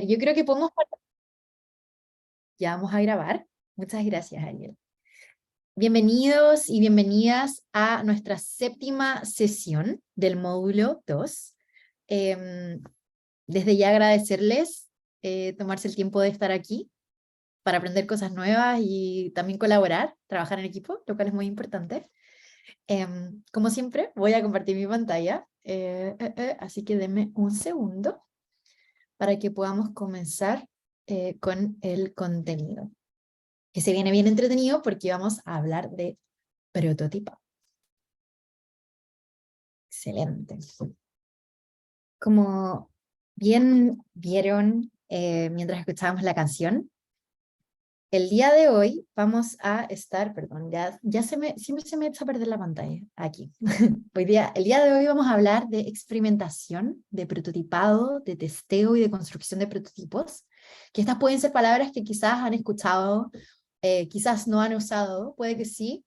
Yo creo que podemos... Ya vamos a grabar. Muchas gracias, Ariel. Bienvenidos y bienvenidas a nuestra 7ª sesión del módulo 2. Desde ya agradecerles tomarse el tiempo de estar aquí para aprender cosas nuevas y también colaborar, trabajar en equipo, lo cual es muy importante. Como siempre, voy a compartir mi pantalla, así que denme un segundo para que podamos comenzar con el contenido, que se viene bien entretenido porque vamos a hablar de prototipo. Excelente. Como bien vieron mientras escuchábamos la canción, el día de hoy vamos a estar, perdón, siempre se me echa a perder la pantalla, aquí. El día de hoy vamos a hablar de experimentación, de prototipado, de testeo y de construcción de prototipos, que estas pueden ser palabras que quizás han escuchado, quizás no han usado, puede que sí,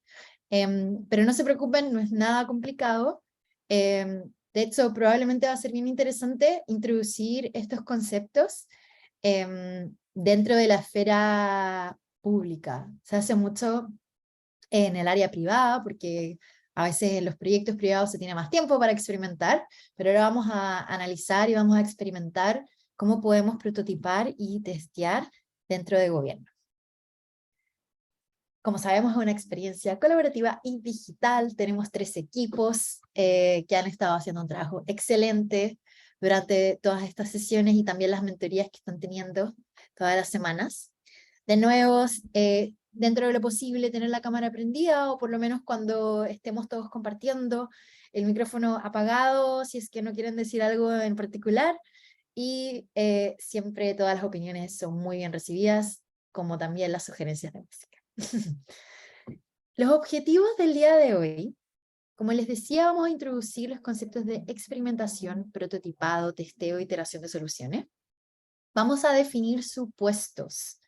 pero no se preocupen, no es nada complicado. De hecho, probablemente va a ser bien interesante introducir estos conceptos dentro de la esfera pública. Se hace mucho en el área privada, porque a veces en los proyectos privados se tiene más tiempo para experimentar, pero ahora vamos a analizar y vamos a experimentar cómo podemos prototipar y testear dentro de gobierno. Como sabemos, es una experiencia colaborativa y digital. Tenemos 3 equipos que han estado haciendo un trabajo excelente durante todas estas sesiones y también las mentorías que están teniendo todas las semanas. De nuevo, dentro de lo posible, tener la cámara prendida, o por lo menos cuando estemos todos compartiendo, el micrófono apagado, si es que no quieren decir algo en particular, y siempre todas las opiniones son muy bien recibidas, como también las sugerencias de música. Los objetivos del día de hoy, como les decía, vamos a introducir los conceptos de experimentación, prototipado, testeo, iteración de soluciones. Vamos a definir supuestos,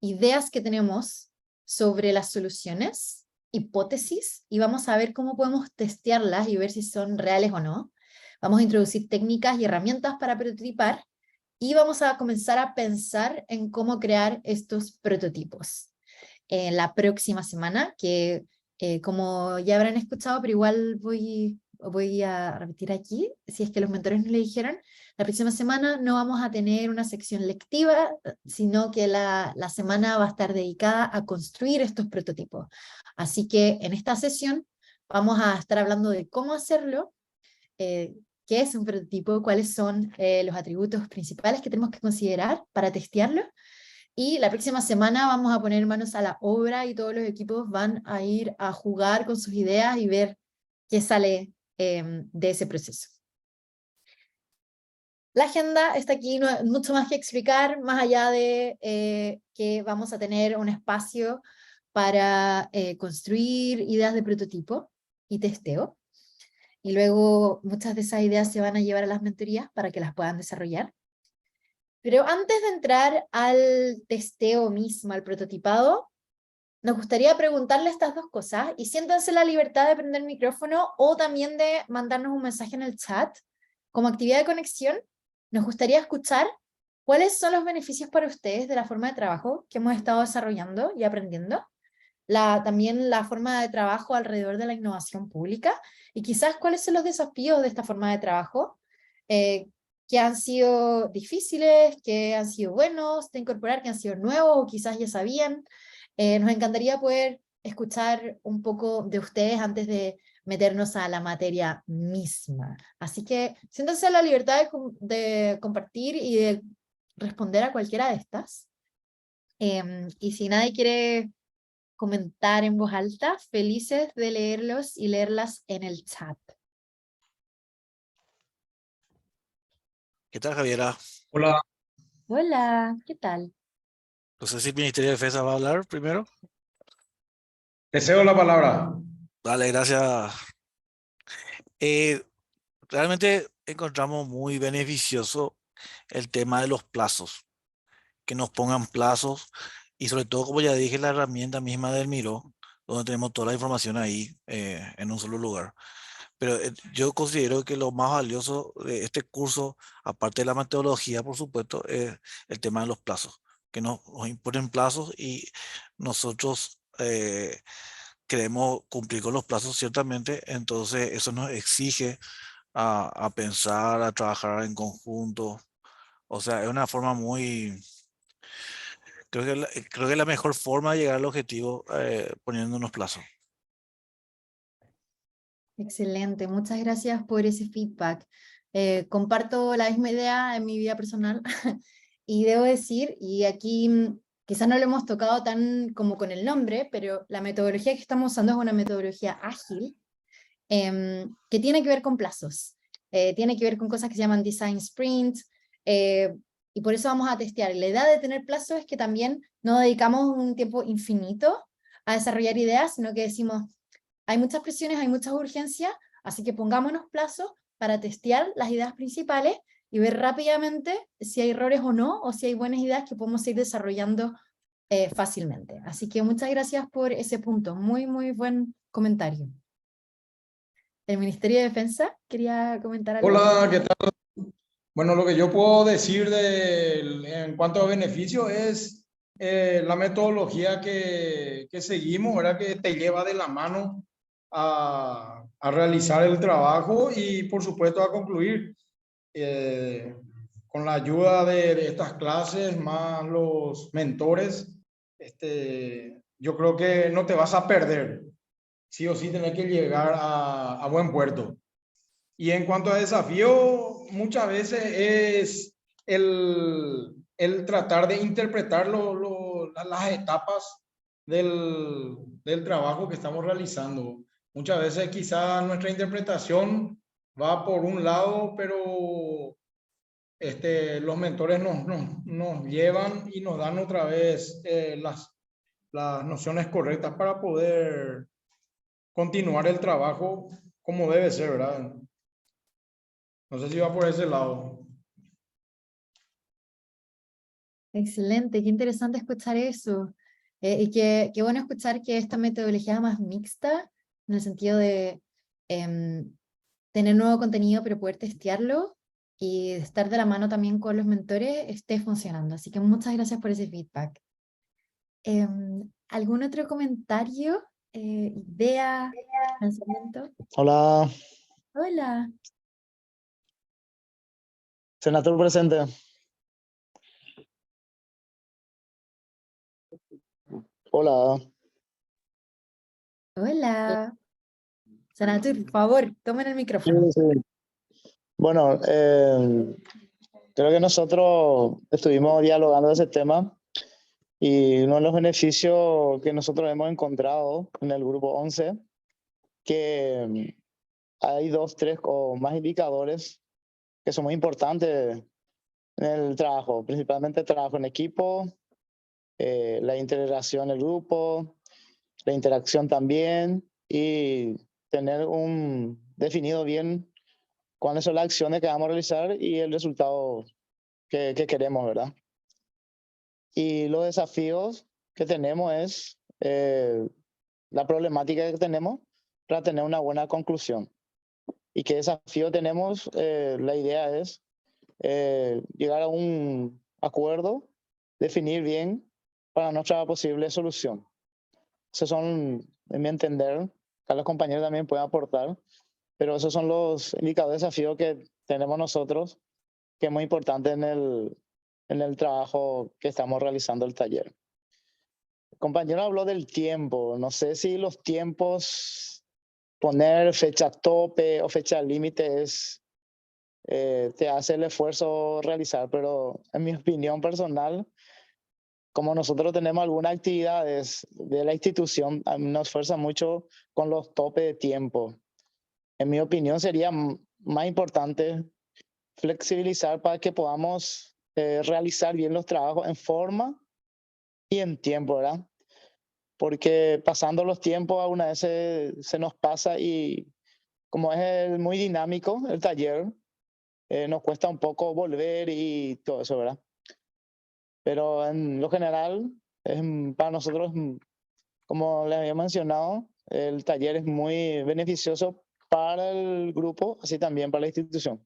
ideas que tenemos sobre las soluciones, hipótesis, y vamos a ver cómo podemos testearlas y ver si son reales o no. Vamos a introducir técnicas y herramientas para prototipar, y vamos a comenzar a pensar en cómo crear estos prototipos. La próxima semana, que como ya habrán escuchado, pero igual voy a repetir aquí, si es que los mentores no le dijeron, la próxima semana no vamos a tener una sección lectiva, sino que la semana va a estar dedicada a construir estos prototipos. Así que en esta sesión vamos a estar hablando de cómo hacerlo, qué es un prototipo, cuáles son los atributos principales que tenemos que considerar para testearlo. Y la próxima semana vamos a poner manos a la obra y todos los equipos van a ir a jugar con sus ideas y ver qué sale de ese proceso. La agenda está aquí, no hay mucho más que explicar, más allá de que vamos a tener un espacio para construir ideas de prototipo y testeo. Y luego muchas de esas ideas se van a llevar a las mentorías para que las puedan desarrollar. Pero antes de entrar al testeo mismo, al prototipado, nos gustaría preguntarle estas 2 cosas, y siéntanse la libertad de prender el micrófono o también de mandarnos un mensaje en el chat. Como actividad de conexión, nos gustaría escuchar cuáles son los beneficios para ustedes de la forma de trabajo que hemos estado desarrollando y aprendiendo, también la forma de trabajo alrededor de la innovación pública, y quizás cuáles son los desafíos de esta forma de trabajo, que han sido difíciles, que han sido buenos de incorporar, que han sido nuevos, o quizás ya sabían. Nos encantaría poder escuchar un poco de ustedes antes de meternos a la materia misma. Así que siéntanse la libertad de compartir y de responder a cualquiera de estas. Y si nadie quiere comentar en voz alta, felices de leerlos y leerlas en el chat. ¿Qué tal, Javiera? Hola, Hola, ¿qué tal? No sé si el Ministerio de Defensa va a hablar primero. te cedo la palabra. Dale, gracias. Realmente encontramos muy beneficioso el tema de los plazos, que nos pongan plazos y sobre todo, como ya dije, la herramienta misma del Miro, donde tenemos toda la información ahí en un solo lugar. Pero yo considero que lo más valioso de este curso, aparte de la metodología, por supuesto, es el tema de los plazos, que nos imponen plazos y nosotros queremos cumplir con los plazos ciertamente, entonces eso nos exige a pensar, a trabajar en conjunto. O sea, es una forma muy, creo que es la mejor forma de llegar al objetivo poniendo unos plazos. Excelente, muchas gracias por ese feedback. Comparto la misma idea en mi vida personal y debo decir, y aquí quizás no lo hemos tocado tan como con el nombre, pero la metodología que estamos usando es una metodología ágil que tiene que ver con plazos, tiene que ver con cosas que se llaman design sprint, y por eso vamos a testear. La idea de tener plazos es que también no dedicamos un tiempo infinito a desarrollar ideas, sino que decimos, hay muchas presiones, hay muchas urgencias, así que pongámonos plazos para testear las ideas principales y ver rápidamente si hay errores o no, o si hay buenas ideas que podemos ir desarrollando fácilmente. Así que muchas gracias por ese punto, muy, muy buen comentario. El Ministerio de Defensa quería comentar algo. Hola, ¿qué tal? Bueno, lo que yo puedo decir en cuanto a beneficio es la metodología que seguimos, ¿verdad? Que te lleva de la mano a realizar el trabajo y por supuesto a concluir. Con la ayuda de estas clases, más los mentores, yo creo que no te vas a perder. Sí o sí tenés que llegar a buen puerto. Y en cuanto a desafío, muchas veces es el tratar de interpretar las etapas del trabajo que estamos realizando. Muchas veces quizá nuestra interpretación va por un lado, pero los mentores nos llevan y nos dan otra vez las nociones correctas para poder continuar el trabajo como debe ser, ¿verdad? No sé si va por ese lado. Excelente, qué interesante escuchar eso. Y qué bueno escuchar que esta metodología es más mixta, en el sentido de tener nuevo contenido, pero poder testearlo y estar de la mano también con los mentores esté funcionando. Así que muchas gracias por ese feedback. ¿Algún otro comentario, idea, pensamiento? Hola, Hola. senador presente. Hola. Hola. Sanatur, por favor, tomen el micrófono. Sí. Bueno, creo que nosotros estuvimos dialogando de ese tema y uno de los beneficios que nosotros hemos encontrado en el grupo 11, que hay 2, 3 o más indicadores que son muy importantes en el trabajo, principalmente el trabajo en equipo, la integración del grupo, la interacción también y tener definido bien cuáles son las acciones que vamos a realizar y el resultado que queremos, ¿verdad? Y los desafíos que tenemos es la problemática que tenemos para tener una buena conclusión. ¿Y qué desafío tenemos? La idea es llegar a un acuerdo, definir bien para nuestra posible solución. Esos son, en mi entender, que los compañeros también pueden aportar, pero esos son los indicadores de desafío que tenemos nosotros, que es muy importante en el trabajo que estamos realizando el taller. El compañero habló del tiempo. No sé si los tiempos, poner fecha tope o fecha límite te hace el esfuerzo realizar, pero en mi opinión personal, como nosotros tenemos algunas actividades de la institución, nos esfuerza mucho con los topes de tiempo. En mi opinión sería más importante flexibilizar para que podamos realizar bien los trabajos en forma y en tiempo, ¿verdad? Porque pasando los tiempos alguna vez se nos pasa y como es muy dinámico el taller, nos cuesta un poco volver y todo eso, ¿verdad? Pero en lo general, para nosotros, como les había mencionado, el taller es muy beneficioso para el grupo, así también para la institución.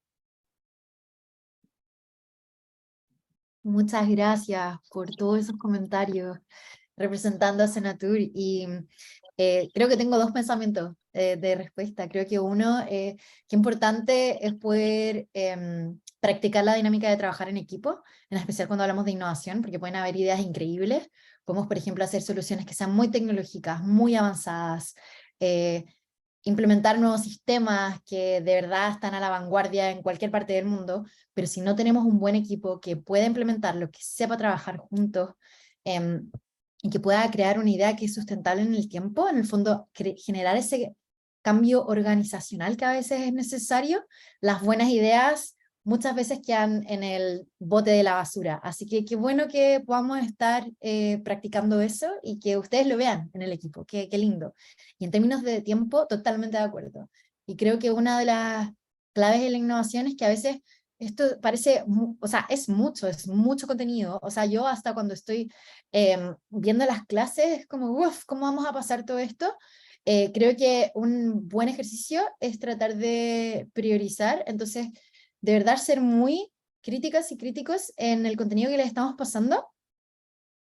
Muchas gracias por todos esos comentarios representando a Senatur, y creo que tengo dos pensamientos de respuesta. Creo que uno, qué importante es poder practicar la dinámica de trabajar en equipo, en especial cuando hablamos de innovación, porque pueden haber ideas increíbles. Podemos, por ejemplo, hacer soluciones que sean muy tecnológicas, muy avanzadas, implementar nuevos sistemas que de verdad están a la vanguardia en cualquier parte del mundo, pero si no tenemos un buen equipo que pueda implementarlo, que sepa trabajar juntos, y que pueda crear una idea que es sustentable en el tiempo, en el fondo generar ese cambio organizacional que a veces es necesario, las buenas ideas muchas veces quedan en el bote de la basura. Así que qué bueno que podamos estar practicando eso y que ustedes lo vean en el equipo, qué lindo. Y en términos de tiempo, totalmente de acuerdo. Y creo que una de las claves de la innovación es que a veces esto parece, o sea, es mucho contenido. O sea, yo hasta cuando estoy viendo las clases, es como, uff, ¿cómo vamos a pasar todo esto? Creo que un buen ejercicio es tratar de priorizar, entonces, de verdad ser muy críticas y críticos en el contenido que les estamos pasando.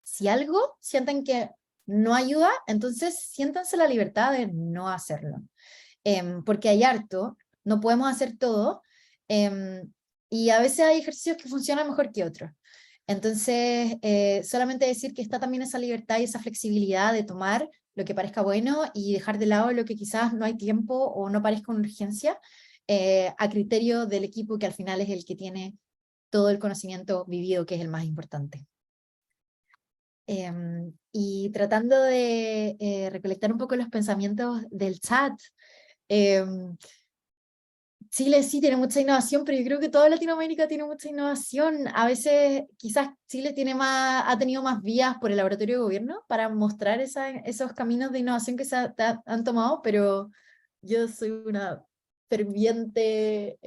Si algo sienten que no ayuda, entonces siéntanse la libertad de no hacerlo. Porque hay harto, no podemos hacer todo, y a veces hay ejercicios que funcionan mejor que otros. Entonces, solamente decir que está también esa libertad y esa flexibilidad de tomar lo que parezca bueno y dejar de lado lo que quizás no hay tiempo o no parezca una urgencia, a criterio del equipo que al final es el que tiene todo el conocimiento vivido, que es el más importante. Y tratando de recolectar un poco los pensamientos del chat, Chile sí tiene mucha innovación, pero yo creo que toda Latinoamérica tiene mucha innovación. A veces quizás Chile ha tenido más vías por el laboratorio de gobierno para mostrar esos caminos de innovación que han tomado, pero yo soy una ferviente,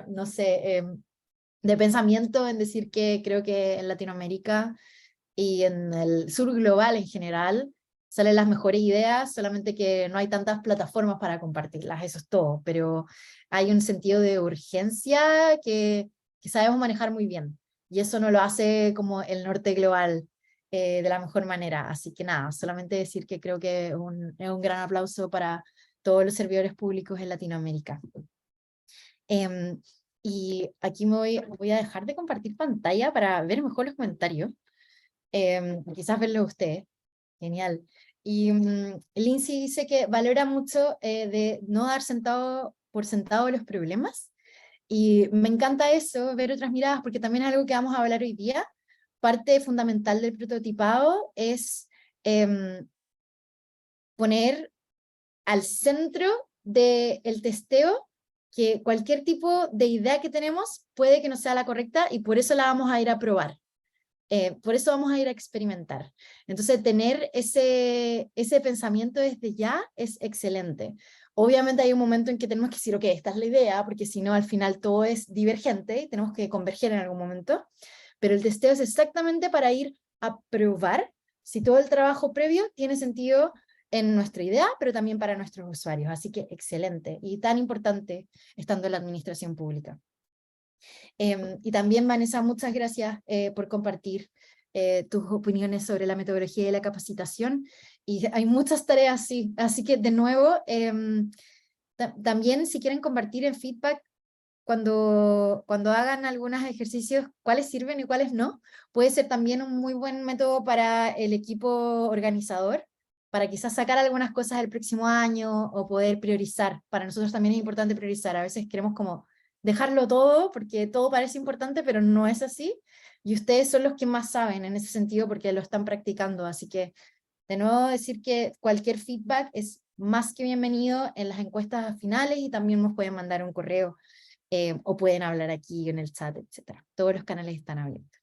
no sé, de pensamiento en decir que creo que en Latinoamérica y en el sur global en general salen las mejores ideas, solamente que no hay tantas plataformas para compartirlas, eso es todo, pero hay un sentido de urgencia que sabemos manejar muy bien, y eso no lo hace como el norte global de la mejor manera. Así que nada, solamente decir que creo que es un gran aplauso para todos los servidores públicos en Latinoamérica. Y aquí voy a dejar de compartir pantalla para ver mejor los comentarios. Quizás verlo usted. Genial. Y Lindsay dice que valora mucho de no dar por sentado los problemas, y me encanta eso, ver otras miradas, porque también es algo que vamos a hablar hoy día. Parte fundamental del prototipado es poner al centro del testeo que cualquier tipo de idea que tenemos puede que no sea la correcta, y por eso la vamos a ir a probar. Por eso vamos a ir a experimentar. Entonces, tener ese pensamiento desde ya es excelente. Obviamente hay un momento en que tenemos que decir, ok, esta es la idea, porque si no, al final todo es divergente y tenemos que converger en algún momento, pero el testeo es exactamente para ir a probar si todo el trabajo previo tiene sentido en nuestra idea, pero también para nuestros usuarios. Así que excelente y tan importante estando en la administración pública. Y también, Vanessa, muchas gracias por compartir tus opiniones sobre la metodología de la capacitación. Y hay muchas tareas, sí. Así que, de nuevo, también si quieren compartir en feedback, cuando hagan algunos ejercicios, cuáles sirven y cuáles no, puede ser también un muy buen método para el equipo organizador, para quizás sacar algunas cosas el próximo año o poder priorizar. Para nosotros también es importante priorizar. A veces queremos como dejarlo todo, porque todo parece importante, pero no es así, y ustedes son los que más saben en ese sentido porque lo están practicando. Así que, de nuevo, decir que cualquier feedback es más que bienvenido en las encuestas finales, y también nos pueden mandar un correo o pueden hablar aquí en el chat, etc. Todos los canales están abiertos.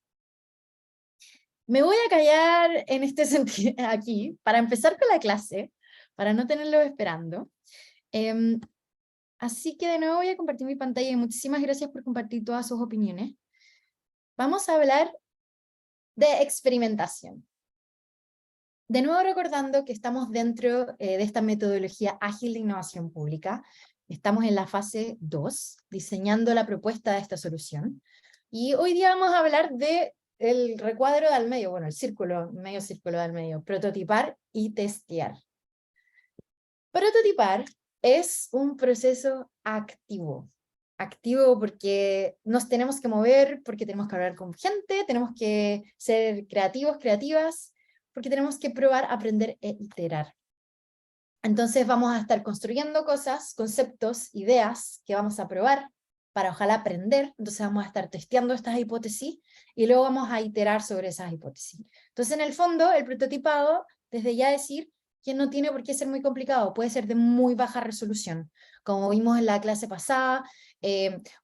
Me voy a callar en este sentido aquí, para empezar con la clase, para no tenerlos esperando. Así que de nuevo voy a compartir mi pantalla, y muchísimas gracias por compartir todas sus opiniones. Vamos a hablar de experimentación. De nuevo recordando que estamos dentro de esta metodología ágil de innovación pública, estamos en la fase 2, diseñando la propuesta de esta solución, y hoy día vamos a hablar de el recuadro del medio, bueno, el círculo, medio círculo del medio, prototipar y testear. Prototipar es un proceso activo. Activo porque nos tenemos que mover, porque tenemos que hablar con gente, tenemos que ser creativos, creativas, porque tenemos que probar, aprender e iterar. Entonces vamos a estar construyendo cosas, conceptos, ideas que vamos a probar para ojalá aprender. Entonces vamos a estar testeando estas hipótesis y luego vamos a iterar sobre esas hipótesis. Entonces en el fondo el prototipado, desde ya decir que no tiene por qué ser muy complicado, puede ser de muy baja resolución. Como vimos en la clase pasada,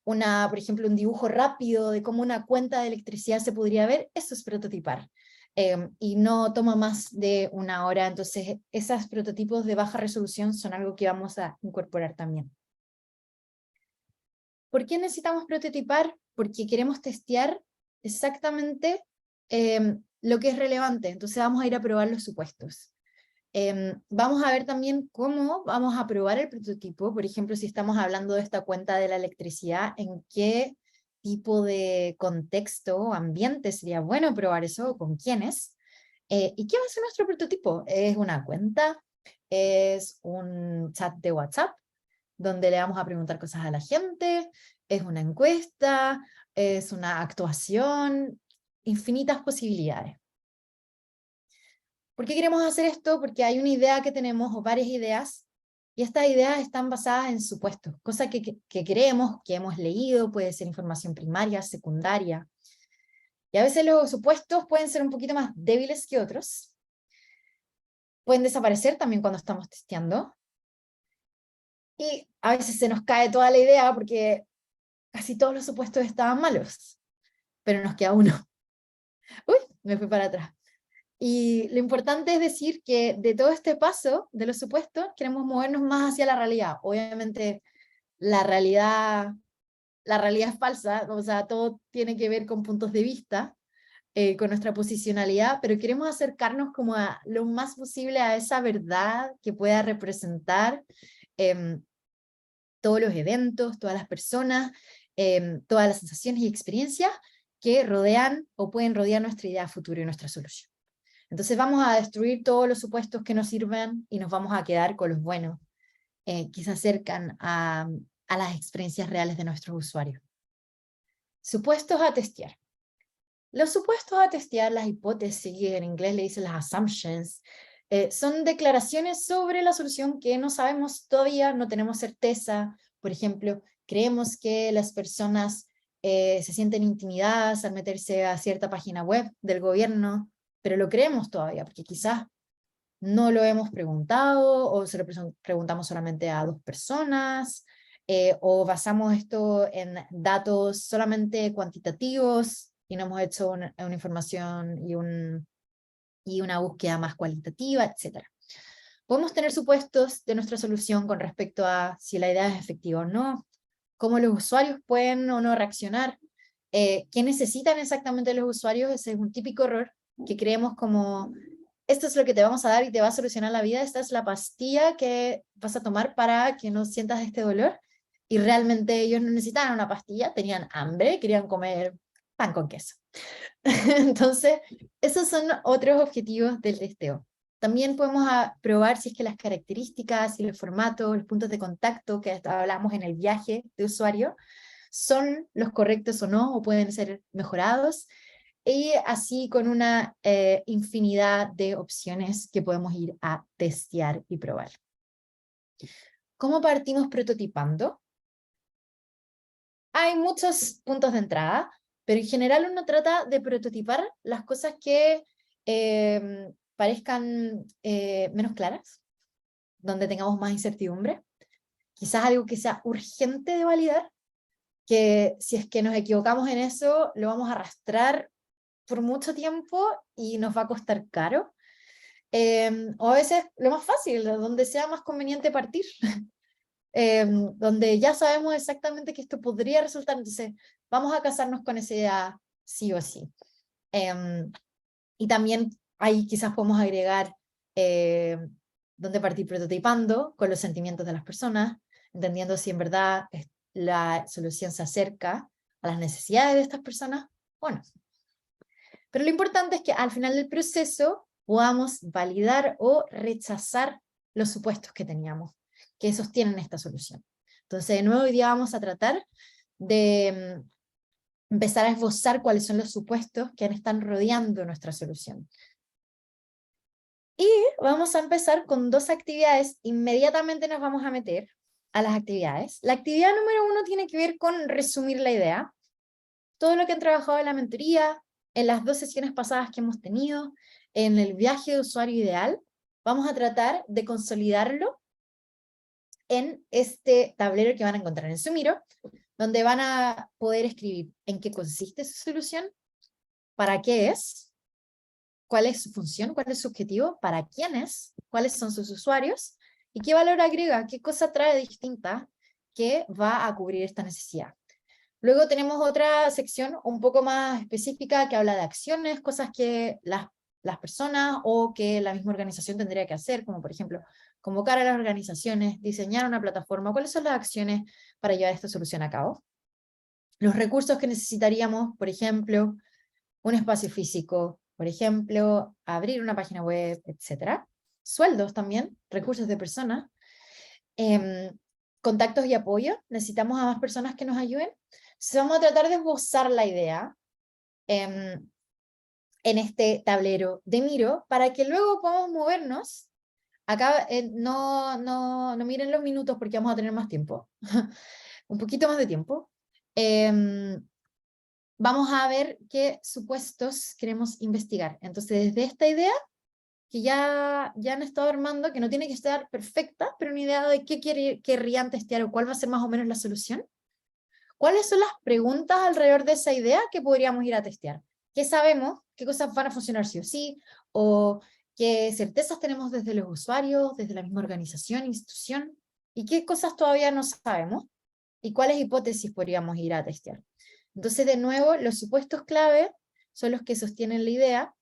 por ejemplo, un dibujo rápido de cómo una cuenta de electricidad se podría ver, eso es prototipar. Y no toma más de 1 hora, entonces esos prototipos de baja resolución son algo que vamos a incorporar también. ¿Por qué necesitamos prototipar? Porque queremos testear exactamente lo que es relevante, entonces vamos a ir a probar los supuestos. Vamos a ver también cómo vamos a probar el prototipo, por ejemplo, si estamos hablando de esta cuenta de la electricidad, en qué tipo de contexto o ambiente sería bueno probar eso, con quiénes, y qué va a ser nuestro prototipo. ¿Es una cuenta? ¿Es un chat de WhatsApp? Donde le vamos a preguntar cosas a la gente, es una encuesta, es una actuación, infinitas posibilidades. ¿Por qué queremos hacer esto? Porque hay una idea que tenemos, o varias ideas, y estas ideas están basadas en supuestos, cosas que creemos, que hemos leído, puede ser información primaria, secundaria, y a veces los supuestos pueden ser un poquito más débiles que otros, pueden desaparecer también cuando estamos testeando, y a veces se nos cae toda la idea porque casi todos los supuestos estaban malos, pero nos queda uno. Uy, me fui para atrás. Y lo importante es decir que de todo este paso de los supuestos queremos movernos más hacia la realidad. Obviamente la realidad es falsa, o sea, todo tiene que ver con puntos de vista, con nuestra posicionalidad, pero queremos acercarnos como a lo más posible a esa verdad que pueda representar todos los eventos, todas las personas, todas las sensaciones y experiencias que rodean o pueden rodear nuestra idea futura y nuestra solución. Entonces vamos a destruir todos los supuestos que nos sirven y nos vamos a quedar con los buenos, que se acercan a las experiencias reales de nuestros usuarios. Supuestos a testear. Los supuestos a testear, las hipótesis, en inglés le dicen las assumptions, son declaraciones sobre la solución que no sabemos todavía, no tenemos certeza. Por ejemplo, creemos que las personas se sienten intimidadas al meterse a cierta página web del gobierno, pero lo creemos todavía, porque quizás no lo hemos preguntado, o se lo preguntamos solamente a 2 personas, o basamos esto en datos solamente cuantitativos, y no hemos hecho una información y una búsqueda más cualitativa, etc. Podemos tener supuestos de nuestra solución con respecto a si la idea es efectiva o no, cómo los usuarios pueden o no reaccionar, qué necesitan exactamente los usuarios. Ese es un típico error, que creemos como, esto es lo que te vamos a dar y te va a solucionar la vida, esta es la pastilla que vas a tomar para que no sientas este dolor, y realmente ellos no necesitaban una pastilla, tenían hambre, querían comer pan con queso. Entonces, esos son otros objetivos del testeo. También podemos probar si es que las características y los formatos, los puntos de contacto que hablamos en el viaje de usuario, son los correctos o no, o pueden ser mejorados, y así con una infinidad de opciones que podemos ir a testear y probar. ¿Cómo partimos prototipando? Hay muchos puntos de entrada, pero en general uno trata de prototipar las cosas que parezcan menos claras, donde tengamos más incertidumbre, quizás algo que sea urgente de validar, que si es que nos equivocamos en eso, lo vamos a arrastrar por mucho tiempo y nos va a costar caro, o a veces lo más fácil, donde sea más conveniente partir, donde ya sabemos exactamente que esto podría resultar, entonces vamos a casarnos con esa idea sí o sí. Y también ahí quizás podemos agregar donde partir prototipando con los sentimientos de las personas, entendiendo si en verdad la solución se acerca a las necesidades de estas personas o no. Pero lo importante es que al final del proceso podamos validar o rechazar los supuestos que teníamos, que sostienen esta solución. Entonces, de nuevo, hoy día vamos a tratar de empezar a esbozar cuáles son los supuestos que están rodeando nuestra solución. Y vamos a empezar con 2 actividades. Inmediatamente nos vamos a meter a las actividades. La actividad número 1 tiene que ver con resumir la idea. Todo lo que han trabajado en la mentoría, en las 2 sesiones pasadas que hemos tenido, en el viaje de usuario ideal, vamos a tratar de consolidarlo en este tablero que van a encontrar en su Miro, donde van a poder escribir en qué consiste su solución, para qué es, cuál es su función, cuál es su objetivo, para quién es, cuáles son sus usuarios, y qué valor agrega, qué cosa trae distinta que va a cubrir esta necesidad. Luego tenemos otra sección un poco más específica que habla de acciones, cosas que las personas o que la misma organización tendría que hacer, como por ejemplo, convocar a las organizaciones, diseñar una plataforma, cuáles son las acciones para llevar esta solución a cabo. Los recursos que necesitaríamos, por ejemplo, un espacio físico, por ejemplo, abrir una página web, etc. Sueldos también, recursos de personas. Contactos y apoyo, necesitamos a más personas que nos ayuden. Entonces vamos a tratar de esbozar la idea en este tablero de Miro, para que luego podamos movernos. Acá no miren los minutos porque vamos a tener más tiempo, un poquito más de tiempo. Vamos a ver qué supuestos queremos investigar. Entonces, desde esta idea, que ya han estado armando, que no tiene que estar perfecta, pero una idea de qué querrían testear o cuál va a ser más o menos la solución. ¿Cuáles son las preguntas alrededor de esa idea que podríamos ir a testear? ¿Qué sabemos? ¿Qué cosas van a funcionar sí o sí? ¿O qué certezas tenemos desde los usuarios, desde la misma organización, institución? ¿Y qué cosas todavía no sabemos? ¿Y cuáles hipótesis podríamos ir a testear? Entonces, de nuevo, los supuestos clave son los que sostienen la idea,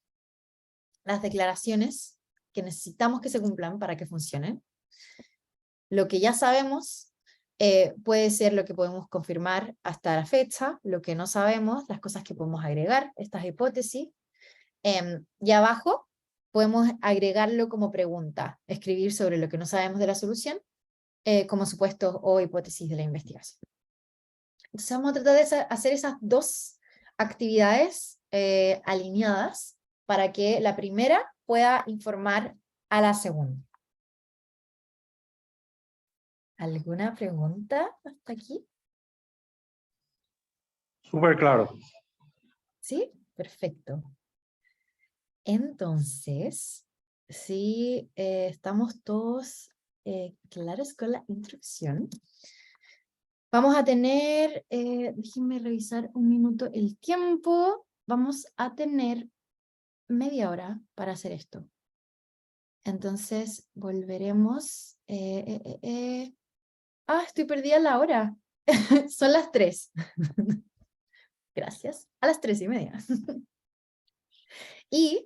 las declaraciones que necesitamos que se cumplan para que funcionen. Lo que ya sabemos puede ser lo que podemos confirmar hasta la fecha, lo que no sabemos, las cosas que podemos agregar, estas hipótesis. Y abajo podemos agregarlo como pregunta, escribir sobre lo que no sabemos de la solución, como supuestos o hipótesis de la investigación. Entonces vamos a tratar de hacer esas 2 actividades alineadas para que la primera pueda informar a la segunda. ¿Alguna pregunta hasta aquí? Súper claro. ¿Sí? Perfecto. Entonces, si estamos todos claros con la introducción, vamos a tener, déjenme revisar un minuto el tiempo, vamos a tener media hora para hacer esto. Entonces, volveremos. Estoy perdida en la hora. Son las 3. Gracias. A las 3:30. Y,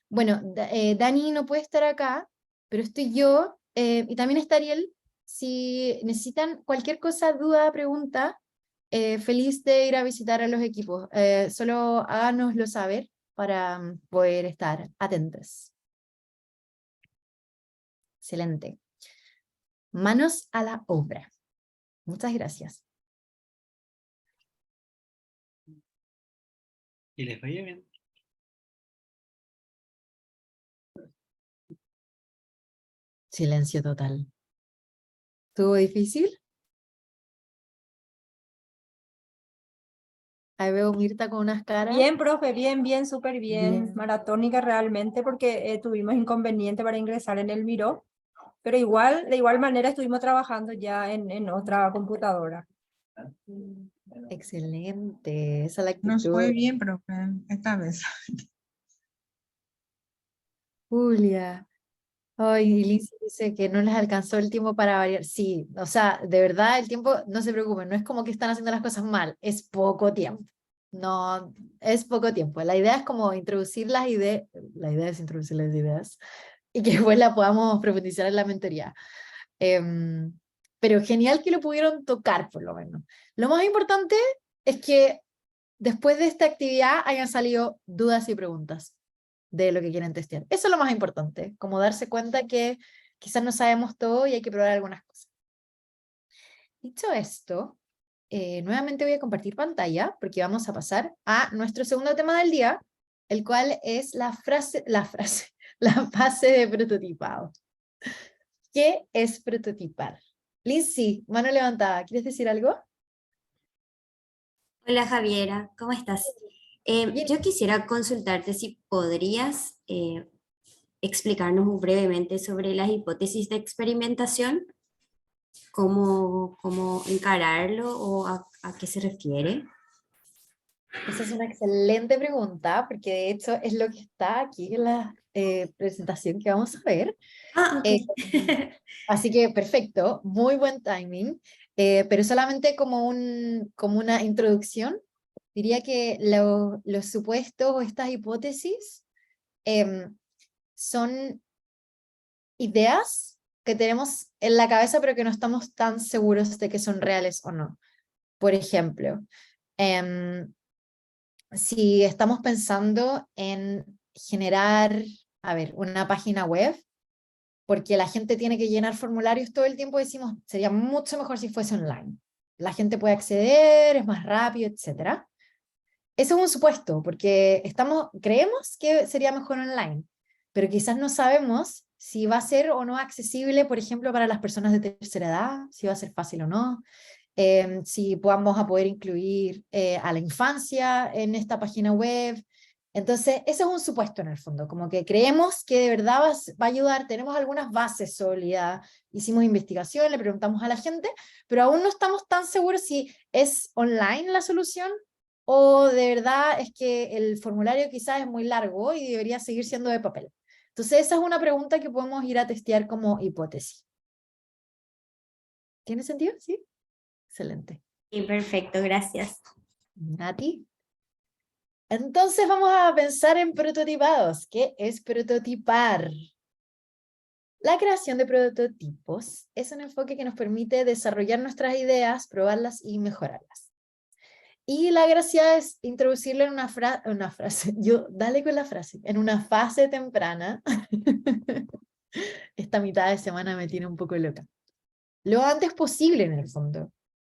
bueno, Dani no puede estar acá, pero estoy yo, y también está Ariel. Si necesitan cualquier cosa, duda, pregunta, feliz de ir a visitar a los equipos. Solo háganoslo saber para poder estar atentos. Excelente. Manos a la obra. Muchas gracias. Y les vaya bien. Silencio total. ¿Estuvo difícil? Ahí veo Mirta con unas caras. Bien, profe, bien, súper bien. Bien. Maratónica realmente porque tuvimos inconveniente para ingresar en el Miro, pero igual, de igual manera estuvimos trabajando ya en otra computadora. Excelente, esa es la actitud. Nos fue bien, profe, esta vez. Julia. Ay, Liz dice que no les alcanzó el tiempo para variar. Sí, o sea, de verdad el tiempo, no se preocupen, no es como que están haciendo las cosas mal, es poco tiempo. no, es poco tiempo. La idea es como introducir las ideas, la idea es introducir las ideas y que después la podamos profundizar en la mentoría. Pero genial que lo pudieron tocar, por lo menos. Lo más importante es que después de esta actividad hayan salido dudas y preguntas de lo que quieren testear. Eso es lo más importante, como darse cuenta que quizás no sabemos todo y hay que probar algunas cosas. Dicho esto, nuevamente voy a compartir pantalla porque vamos a pasar a nuestro segundo tema del día, el cual es la fase de prototipado. ¿Qué es prototipar? Lindsay, mano levantada, ¿quieres decir algo? Hola Javiera, ¿cómo estás? Bien. Yo quisiera consultarte si podrías explicarnos brevemente sobre las hipótesis de experimentación, cómo encararlo o a qué se refiere. Esa es una excelente pregunta, porque de hecho es lo que está aquí en la presentación que vamos a ver. Ah, ok. Así que perfecto, muy buen timing, pero solamente como una introducción, diría que los supuestos o estas hipótesis son ideas que tenemos en la cabeza pero que no estamos tan seguros de que son reales o no. Por ejemplo, si estamos pensando en generar, una página web, porque la gente tiene que llenar formularios todo el tiempo, decimos, sería mucho mejor si fuese online. La gente puede acceder, es más rápido, etc. Eso es un supuesto, porque creemos que sería mejor online, pero quizás no sabemos si va a ser o no accesible, por ejemplo, para las personas de tercera edad, si va a ser fácil o no, si vamos a poder incluir a la infancia en esta página web. Entonces, ese es un supuesto en el fondo, como que creemos que de verdad va a ayudar, tenemos algunas bases sólidas, hicimos investigación, le preguntamos a la gente, pero aún no estamos tan seguros si es online la solución o de verdad es que el formulario quizás es muy largo y debería seguir siendo de papel. Entonces, esa es una pregunta que podemos ir a testear como hipótesis. ¿Tiene sentido? ¿Sí? Excelente. Sí, perfecto, gracias. Nati. Entonces vamos a pensar en prototipados. ¿Qué es prototipar? La creación de prototipos es un enfoque que nos permite desarrollar nuestras ideas, probarlas y mejorarlas. Y la gracia es introducirlo en una frase. Dale con la frase. En una fase temprana. Esta mitad de semana me tiene un poco loca. Lo antes posible en el fondo,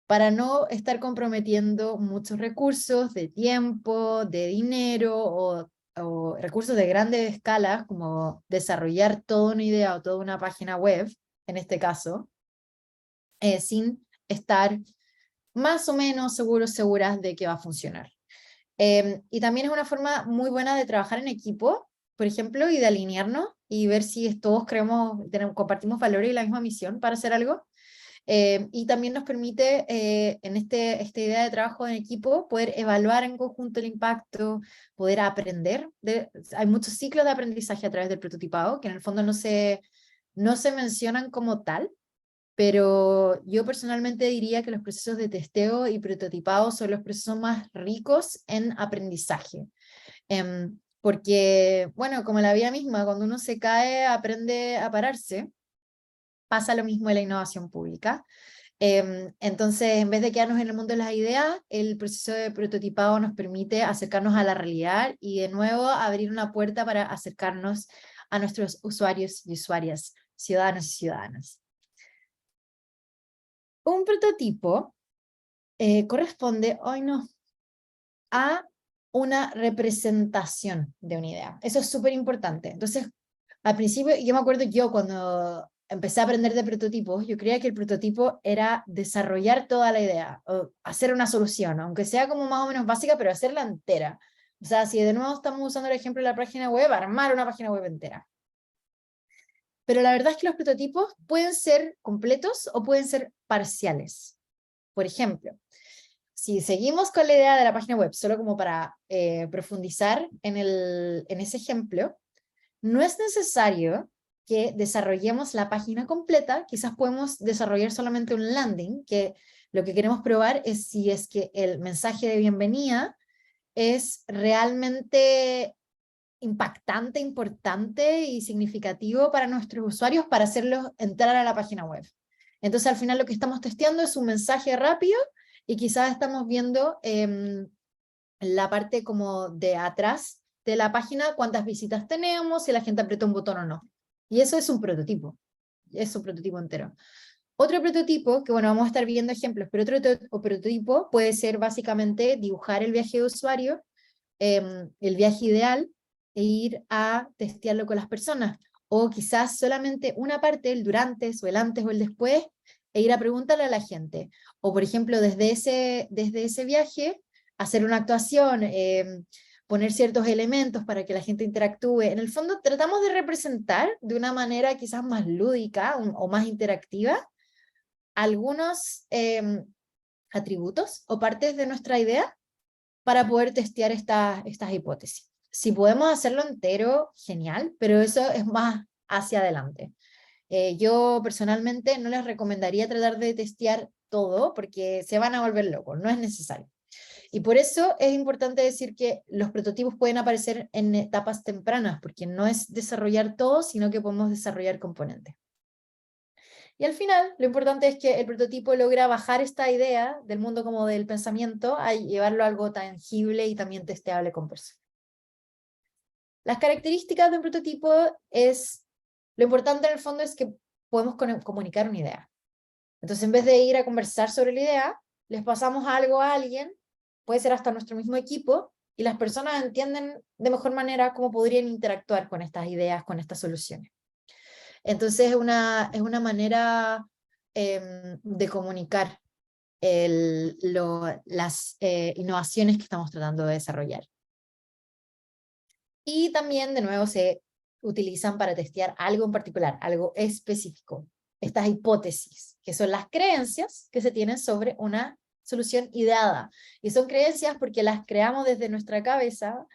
para no estar comprometiendo muchos recursos de tiempo, de dinero o recursos de grandes escalas, como desarrollar toda una idea o toda una página web, en este caso, sin estar más o menos seguras de que va a funcionar. Y también es una forma muy buena de trabajar en equipo, por ejemplo, y de alinearnos y ver si todos compartimos valores y la misma misión para hacer algo. Y también nos permite, en esta idea de trabajo en equipo, poder evaluar en conjunto el impacto, poder aprender. Hay muchos ciclos de aprendizaje a través del prototipado, que en el fondo no se mencionan como tal, pero yo personalmente diría que los procesos de testeo y prototipado son los procesos más ricos en aprendizaje. Porque, bueno, como la vida misma, cuando uno se cae, aprende a pararse. Pasa lo mismo en la innovación pública. Entonces, en vez de quedarnos en el mundo de las ideas, el proceso de prototipado nos permite acercarnos a la realidad y de nuevo abrir una puerta para acercarnos a nuestros usuarios y usuarias, ciudadanos y ciudadanas. Un prototipo corresponde, a una representación de una idea. Eso es súper importante. Entonces, al principio, yo me acuerdo cuando empecé a aprender de prototipos, yo creía que el prototipo era desarrollar toda la idea, o hacer una solución, aunque sea como más o menos básica, pero hacerla entera. O sea, si de nuevo estamos usando el ejemplo de la página web, armar una página web entera. Pero la verdad es que los prototipos pueden ser completos o pueden ser parciales. Por ejemplo, si seguimos con la idea de la página web, solo como para profundizar en ese ejemplo, no es necesario que desarrollemos la página completa, quizás podemos desarrollar solamente un landing, que lo que queremos probar es si es que el mensaje de bienvenida es realmente impactante, importante y significativo para nuestros usuarios para hacerlos entrar a la página web. Entonces al final lo que estamos testeando es un mensaje rápido y quizás estamos viendo la parte como de atrás de la página cuántas visitas tenemos, si la gente apretó un botón o no. Y eso es un prototipo entero. Otro prototipo, que bueno, vamos a estar viendo ejemplos, pero otro prototipo puede ser básicamente dibujar el viaje de usuario, el viaje ideal, e ir a testearlo con las personas. O quizás solamente una parte, el durante, o el antes o el después, e ir a preguntarle a la gente. O por ejemplo, desde ese viaje, hacer una actuación, poner ciertos elementos para que la gente interactúe. En el fondo tratamos de representar de una manera quizás más lúdica o más interactiva algunos atributos o partes de nuestra idea para poder testear estas hipótesis. Si podemos hacerlo entero, genial, pero eso es más hacia adelante. Yo personalmente no les recomendaría tratar de testear todo porque se van a volver locos, no es necesario. Y por eso es importante decir que los prototipos pueden aparecer en etapas tempranas, porque no es desarrollar todo, sino que podemos desarrollar componentes. Y al final, lo importante es que el prototipo logra bajar esta idea del mundo como del pensamiento a llevarlo a algo tangible y también testeable con personas. Las características de un prototipo es, lo importante en el fondo es que podemos comunicar una idea. Entonces, en vez de ir a conversar sobre la idea, les pasamos algo a alguien, puede ser hasta nuestro mismo equipo, y las personas entienden de mejor manera cómo podrían interactuar con estas ideas, con estas soluciones. Entonces es una manera de comunicar las innovaciones que estamos tratando de desarrollar. Y también, de nuevo, se utilizan para testear algo en particular, algo específico. Estas hipótesis, que son las creencias que se tienen sobre una solución ideada. Y son creencias porque las creamos desde nuestra cabeza,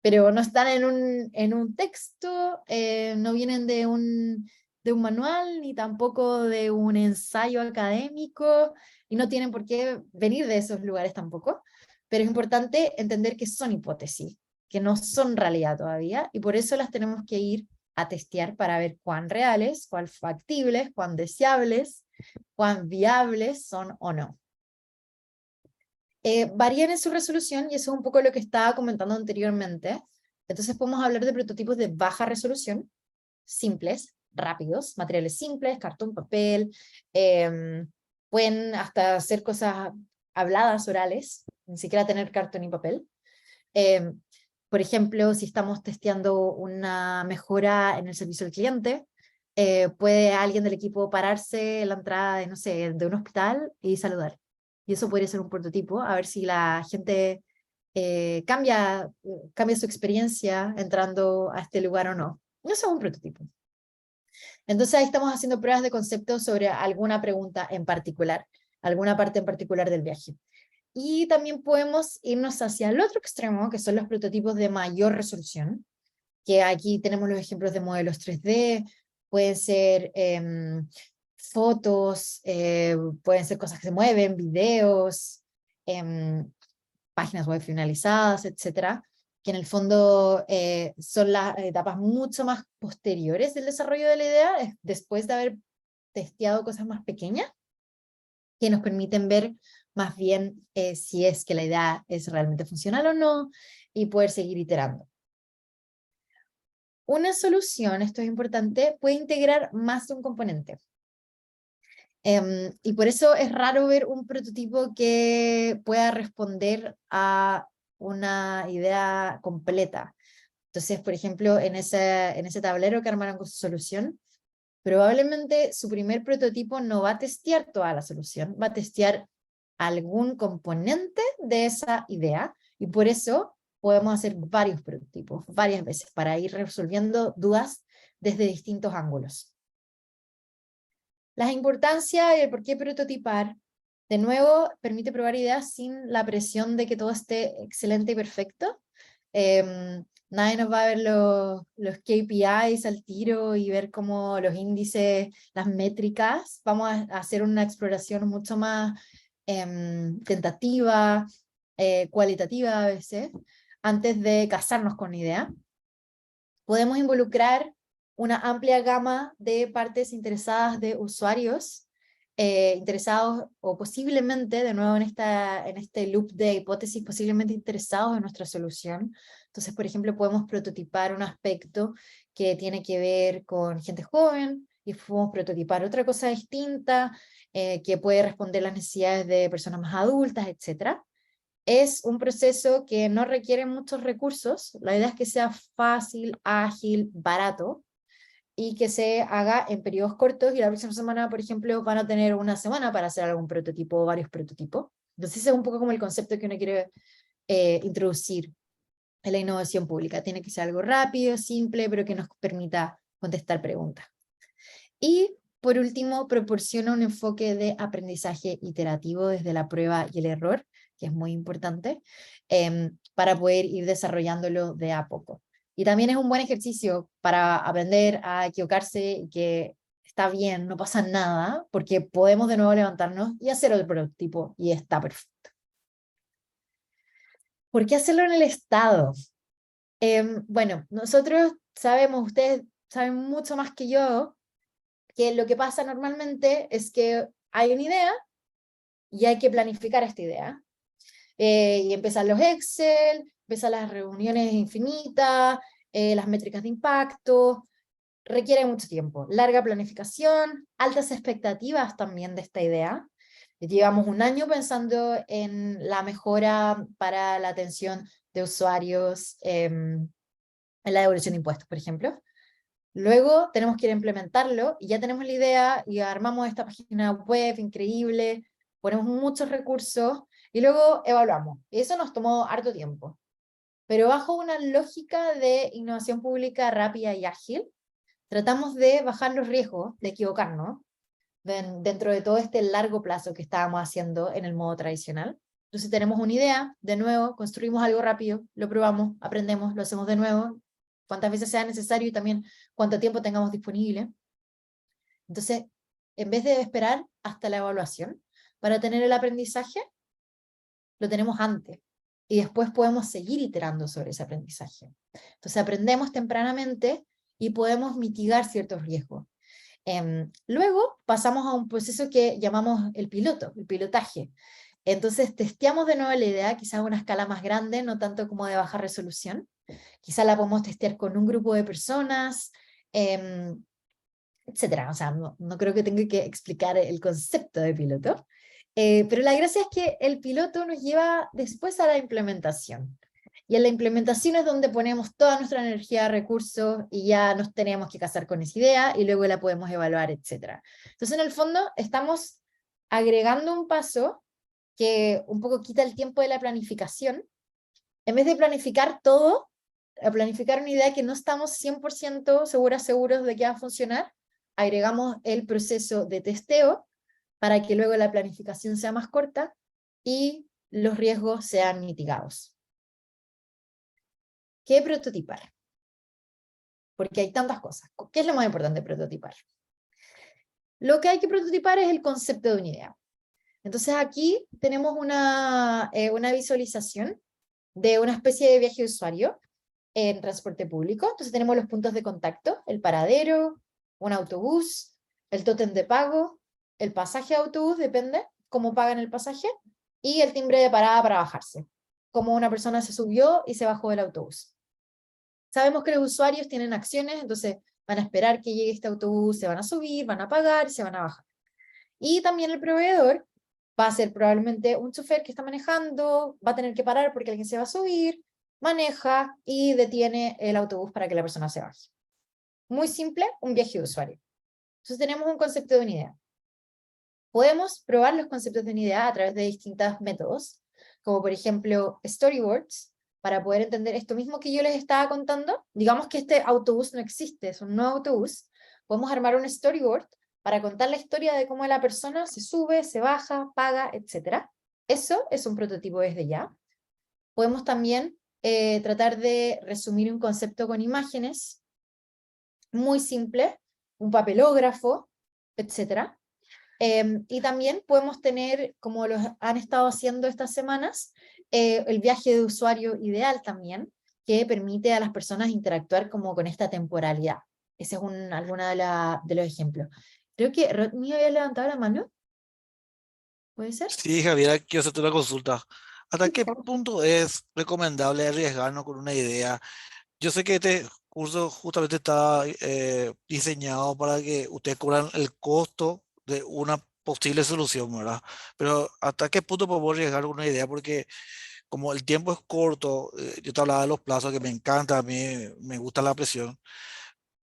pero no están en un texto, no vienen de un manual, ni tampoco de un ensayo académico, y no tienen por qué venir de esos lugares tampoco. Pero es importante entender que son hipótesis, que no son realidad todavía, y por eso las tenemos que ir a testear para ver cuán reales, cuán factibles, cuán deseables, cuán viables son o no. Varían en su resolución, y eso es un poco lo que estaba comentando anteriormente. Entonces podemos hablar de prototipos de baja resolución, simples, rápidos, materiales simples, cartón, papel, pueden hasta hacer cosas habladas, orales, ni siquiera tener cartón y papel. Por ejemplo, si estamos testeando una mejora en el servicio al cliente, puede alguien del equipo pararse en la entrada de, no sé, de un hospital y saludar. Y eso podría ser un prototipo, a ver si la gente cambia su experiencia entrando a este lugar o no. Eso es un prototipo. Entonces ahí estamos haciendo pruebas de concepto sobre alguna pregunta en particular, alguna parte en particular del viaje. Y también podemos irnos hacia el otro extremo, que son los prototipos de mayor resolución, que aquí tenemos los ejemplos de modelos 3D, pueden ser fotos, pueden ser cosas que se mueven, videos, páginas web finalizadas, etcétera, que en el fondo son las etapas mucho más posteriores del desarrollo de la idea, después de haber testeado cosas más pequeñas, que nos permiten ver más bien si es que la idea es realmente funcional o no, y poder seguir iterando. Una solución, esto es importante, puede integrar más de un componente. Y por eso es raro ver un prototipo que pueda responder a una idea completa. Entonces, por ejemplo, en ese tablero que armaron con su solución, probablemente su primer prototipo no va a testear toda la solución, va a testear algún componente de esa idea, y por eso podemos hacer varios prototipos, varias veces, para ir resolviendo dudas desde distintos ángulos. Las importancias y el por qué prototipar, de nuevo, permite probar ideas sin la presión de que todo esté excelente y perfecto. Nadie nos va a ver los KPIs al tiro y ver cómo los índices, las métricas. Vamos a hacer una exploración mucho más tentativa, cualitativa a veces, antes de casarnos con una idea. Podemos involucrar una amplia gama de partes interesadas de usuarios, interesados o posiblemente, de nuevo en este loop de hipótesis, posiblemente interesados en nuestra solución. Entonces, por ejemplo, podemos prototipar un aspecto que tiene que ver con gente joven, y podemos prototipar otra cosa distinta, que puede responder las necesidades de personas más adultas, etc. Es un proceso que no requiere muchos recursos, la idea es que sea fácil, ágil, barato, y que se haga en periodos cortos, y la próxima semana, por ejemplo, van a tener una semana para hacer algún prototipo o varios prototipos. Entonces ese es un poco como el concepto que uno quiere introducir en la innovación pública. Tiene que ser algo rápido, simple, pero que nos permita contestar preguntas. Y por último, proporciona un enfoque de aprendizaje iterativo desde la prueba y el error, que es muy importante, para poder ir desarrollándolo de a poco. Y también es un buen ejercicio para aprender a equivocarse, y que está bien, no pasa nada, porque podemos de nuevo levantarnos y hacer otro prototipo, y está perfecto. ¿Por qué hacerlo en el Estado? Bueno, nosotros sabemos, ustedes saben mucho más que yo, que lo que pasa normalmente es que hay una idea y hay que planificar esta idea. Y empiezan los Excel, empiezan las reuniones infinitas, las métricas de impacto, requiere mucho tiempo, larga planificación, altas expectativas también de esta idea. Llevamos un año pensando en la mejora para la atención de usuarios en la devolución de impuestos, por ejemplo. Luego tenemos que ir a implementarlo, y ya tenemos la idea, y armamos esta página web increíble, ponemos muchos recursos, y luego evaluamos. Y eso nos tomó harto tiempo. Pero bajo una lógica de innovación pública rápida y ágil, tratamos de bajar los riesgos de equivocarnos dentro de todo este largo plazo que estábamos haciendo en el modo tradicional. Entonces tenemos una idea, de nuevo, construimos algo rápido, lo probamos, aprendemos, lo hacemos de nuevo, cuantas veces sea necesario, y también cuánto tiempo tengamos disponible. Entonces, en vez de esperar hasta la evaluación para tener el aprendizaje, lo tenemos antes, y después podemos seguir iterando sobre ese aprendizaje. Entonces aprendemos tempranamente y podemos mitigar ciertos riesgos. Luego pasamos a un proceso que llamamos el pilotaje. Entonces testeamos de nuevo la idea, quizás a una escala más grande, no tanto como de baja resolución. Quizás la podemos testear con un grupo de personas, etcétera. O sea, no creo que tenga que explicar el concepto de piloto. Pero la gracia es que el piloto nos lleva después a la implementación. Y en la implementación es donde ponemos toda nuestra energía, recursos, y ya nos tenemos que casar con esa idea, y luego la podemos evaluar, etc. Entonces, en el fondo, estamos agregando un paso que un poco quita el tiempo de la planificación. En vez de planificar todo, a planificar una idea que no estamos 100% seguros de que va a funcionar, agregamos el proceso de testeo para que luego la planificación sea más corta y los riesgos sean mitigados. ¿Qué prototipar? Porque hay tantas cosas. ¿Qué es lo más importante de prototipar? Lo que hay que prototipar es el concepto de una idea. Entonces aquí tenemos una visualización de una especie de viaje de usuario en transporte público. Entonces tenemos los puntos de contacto, el paradero, un autobús, el tótem de pago, el pasaje de autobús, depende cómo pagan el pasaje, y el timbre de parada para bajarse, como una persona se subió y se bajó del autobús. Sabemos que los usuarios tienen acciones, entonces van a esperar que llegue este autobús, se van a subir, van a pagar y se van a bajar. Y también el proveedor va a ser probablemente un chofer que está manejando, va a tener que parar porque alguien se va a subir, maneja y detiene el autobús para que la persona se baje. Muy simple, un viaje de usuario. Entonces tenemos un concepto de una idea. Podemos probar los conceptos de una idea a través de distintos métodos, como por ejemplo storyboards, para poder entender esto mismo que yo les estaba contando. Digamos que este autobús no existe, es un nuevo autobús. Podemos armar un storyboard para contar la historia de cómo la persona se sube, se baja, paga, etc. Eso es un prototipo desde ya. Podemos también tratar de resumir un concepto con imágenes, muy simple, un papelógrafo, etc. Y también podemos tener, como lo han estado haciendo estas semanas, el viaje de usuario ideal también, que permite a las personas interactuar como con esta temporalidad. Ese es alguno de los ejemplos. Creo que Rodney había levantado la mano. ¿Puede ser? Sí, Javier, quiero hacerte una consulta. ¿Hasta Sí, qué por favor. punto es recomendable arriesgarnos con una idea? Yo sé que este curso justamente está diseñado para que ustedes cubran el costo de una posible solución, ¿verdad? Pero ¿hasta qué punto podemos arriesgar una idea? Porque como el tiempo es corto, yo te hablaba de los plazos que me encanta, a mí me gusta la presión,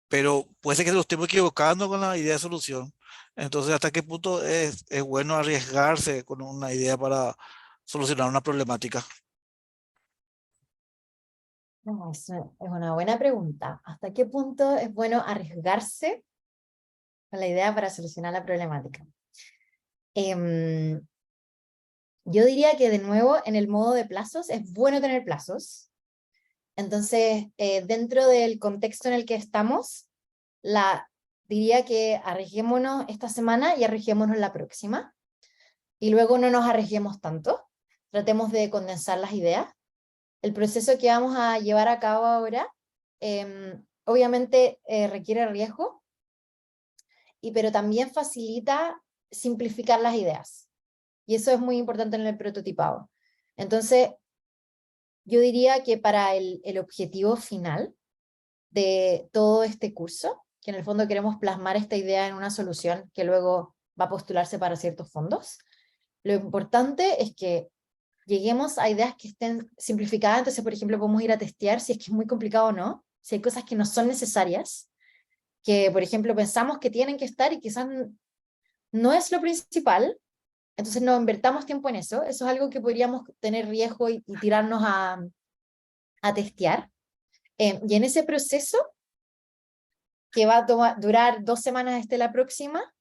pero puede ser que nos estemos equivocando con la idea de solución. Entonces, ¿hasta qué punto es bueno arriesgarse con una idea para solucionar una problemática? No, es una buena pregunta. ¿Hasta qué punto es bueno arriesgarse con la idea para solucionar la problemática? Em, yo diría que de nuevo en el modo de plazos es bueno tener plazos. Entonces, dentro del contexto en el que estamos, diría que arriesguémonos esta semana y arriesguémonos la próxima. Y luego no nos arriesguemos tanto. Tratemos de condensar las ideas. El proceso que vamos a llevar a cabo ahora, obviamente requiere riesgo, pero también facilita simplificar las ideas. Y eso es muy importante en el prototipado. Entonces, yo diría que para el objetivo final de todo este curso, que en el fondo queremos plasmar esta idea en una solución que luego va a postularse para ciertos fondos, lo importante es que lleguemos a ideas que estén simplificadas. Entonces, por ejemplo, podemos ir a testear si es que es muy complicado o no, si hay cosas que no son necesarias, que por ejemplo pensamos que tienen que estar y quizás no es lo principal. Entonces no invertamos tiempo en eso. Eso es algo que podríamos tener riesgo y tirarnos a testear. Y en ese proceso, que va a durar 2 semanas desde la próxima,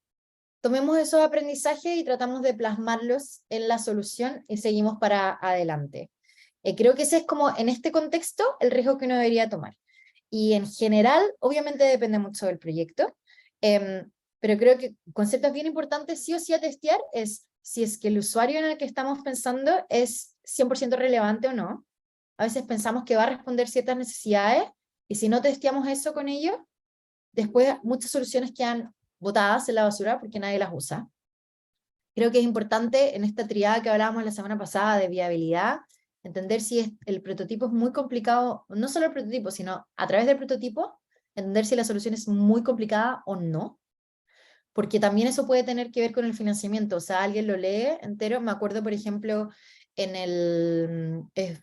tomemos esos aprendizajes y tratamos de plasmarlos en la solución y seguimos para adelante. Creo que ese es como, en este contexto, el riesgo que uno debería tomar. Y en general, obviamente depende mucho del proyecto, pero creo que conceptos bien importantes sí o sí a testear es si es que el usuario en el que estamos pensando es 100% relevante o no. A veces pensamos que va a responder ciertas necesidades y si no testeamos eso con ellos, después muchas soluciones quedan botadas en la basura porque nadie las usa. Creo que es importante en esta triada que hablábamos la semana pasada de viabilidad, entender si el prototipo es muy complicado, no solo el prototipo, sino a través del prototipo, entender si la solución es muy complicada o no, porque también eso puede tener que ver con el financiamiento. O sea, alguien lo lee entero. Me acuerdo, por ejemplo,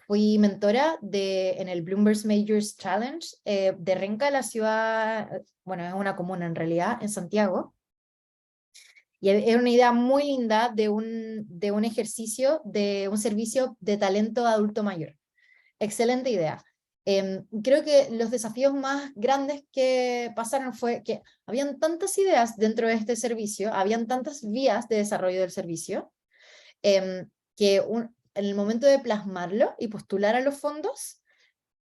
fui mentora en el Bloomberg Majors Challenge de Renca, la ciudad, bueno, es una comuna en realidad, en Santiago. Y era una idea muy linda de un ejercicio, de un servicio de talento adulto mayor. Excelente idea. Creo que los desafíos más grandes que pasaron fue que habían tantas ideas dentro de este servicio, habían tantas vías de desarrollo del servicio, que en el momento de plasmarlo y postular a los fondos,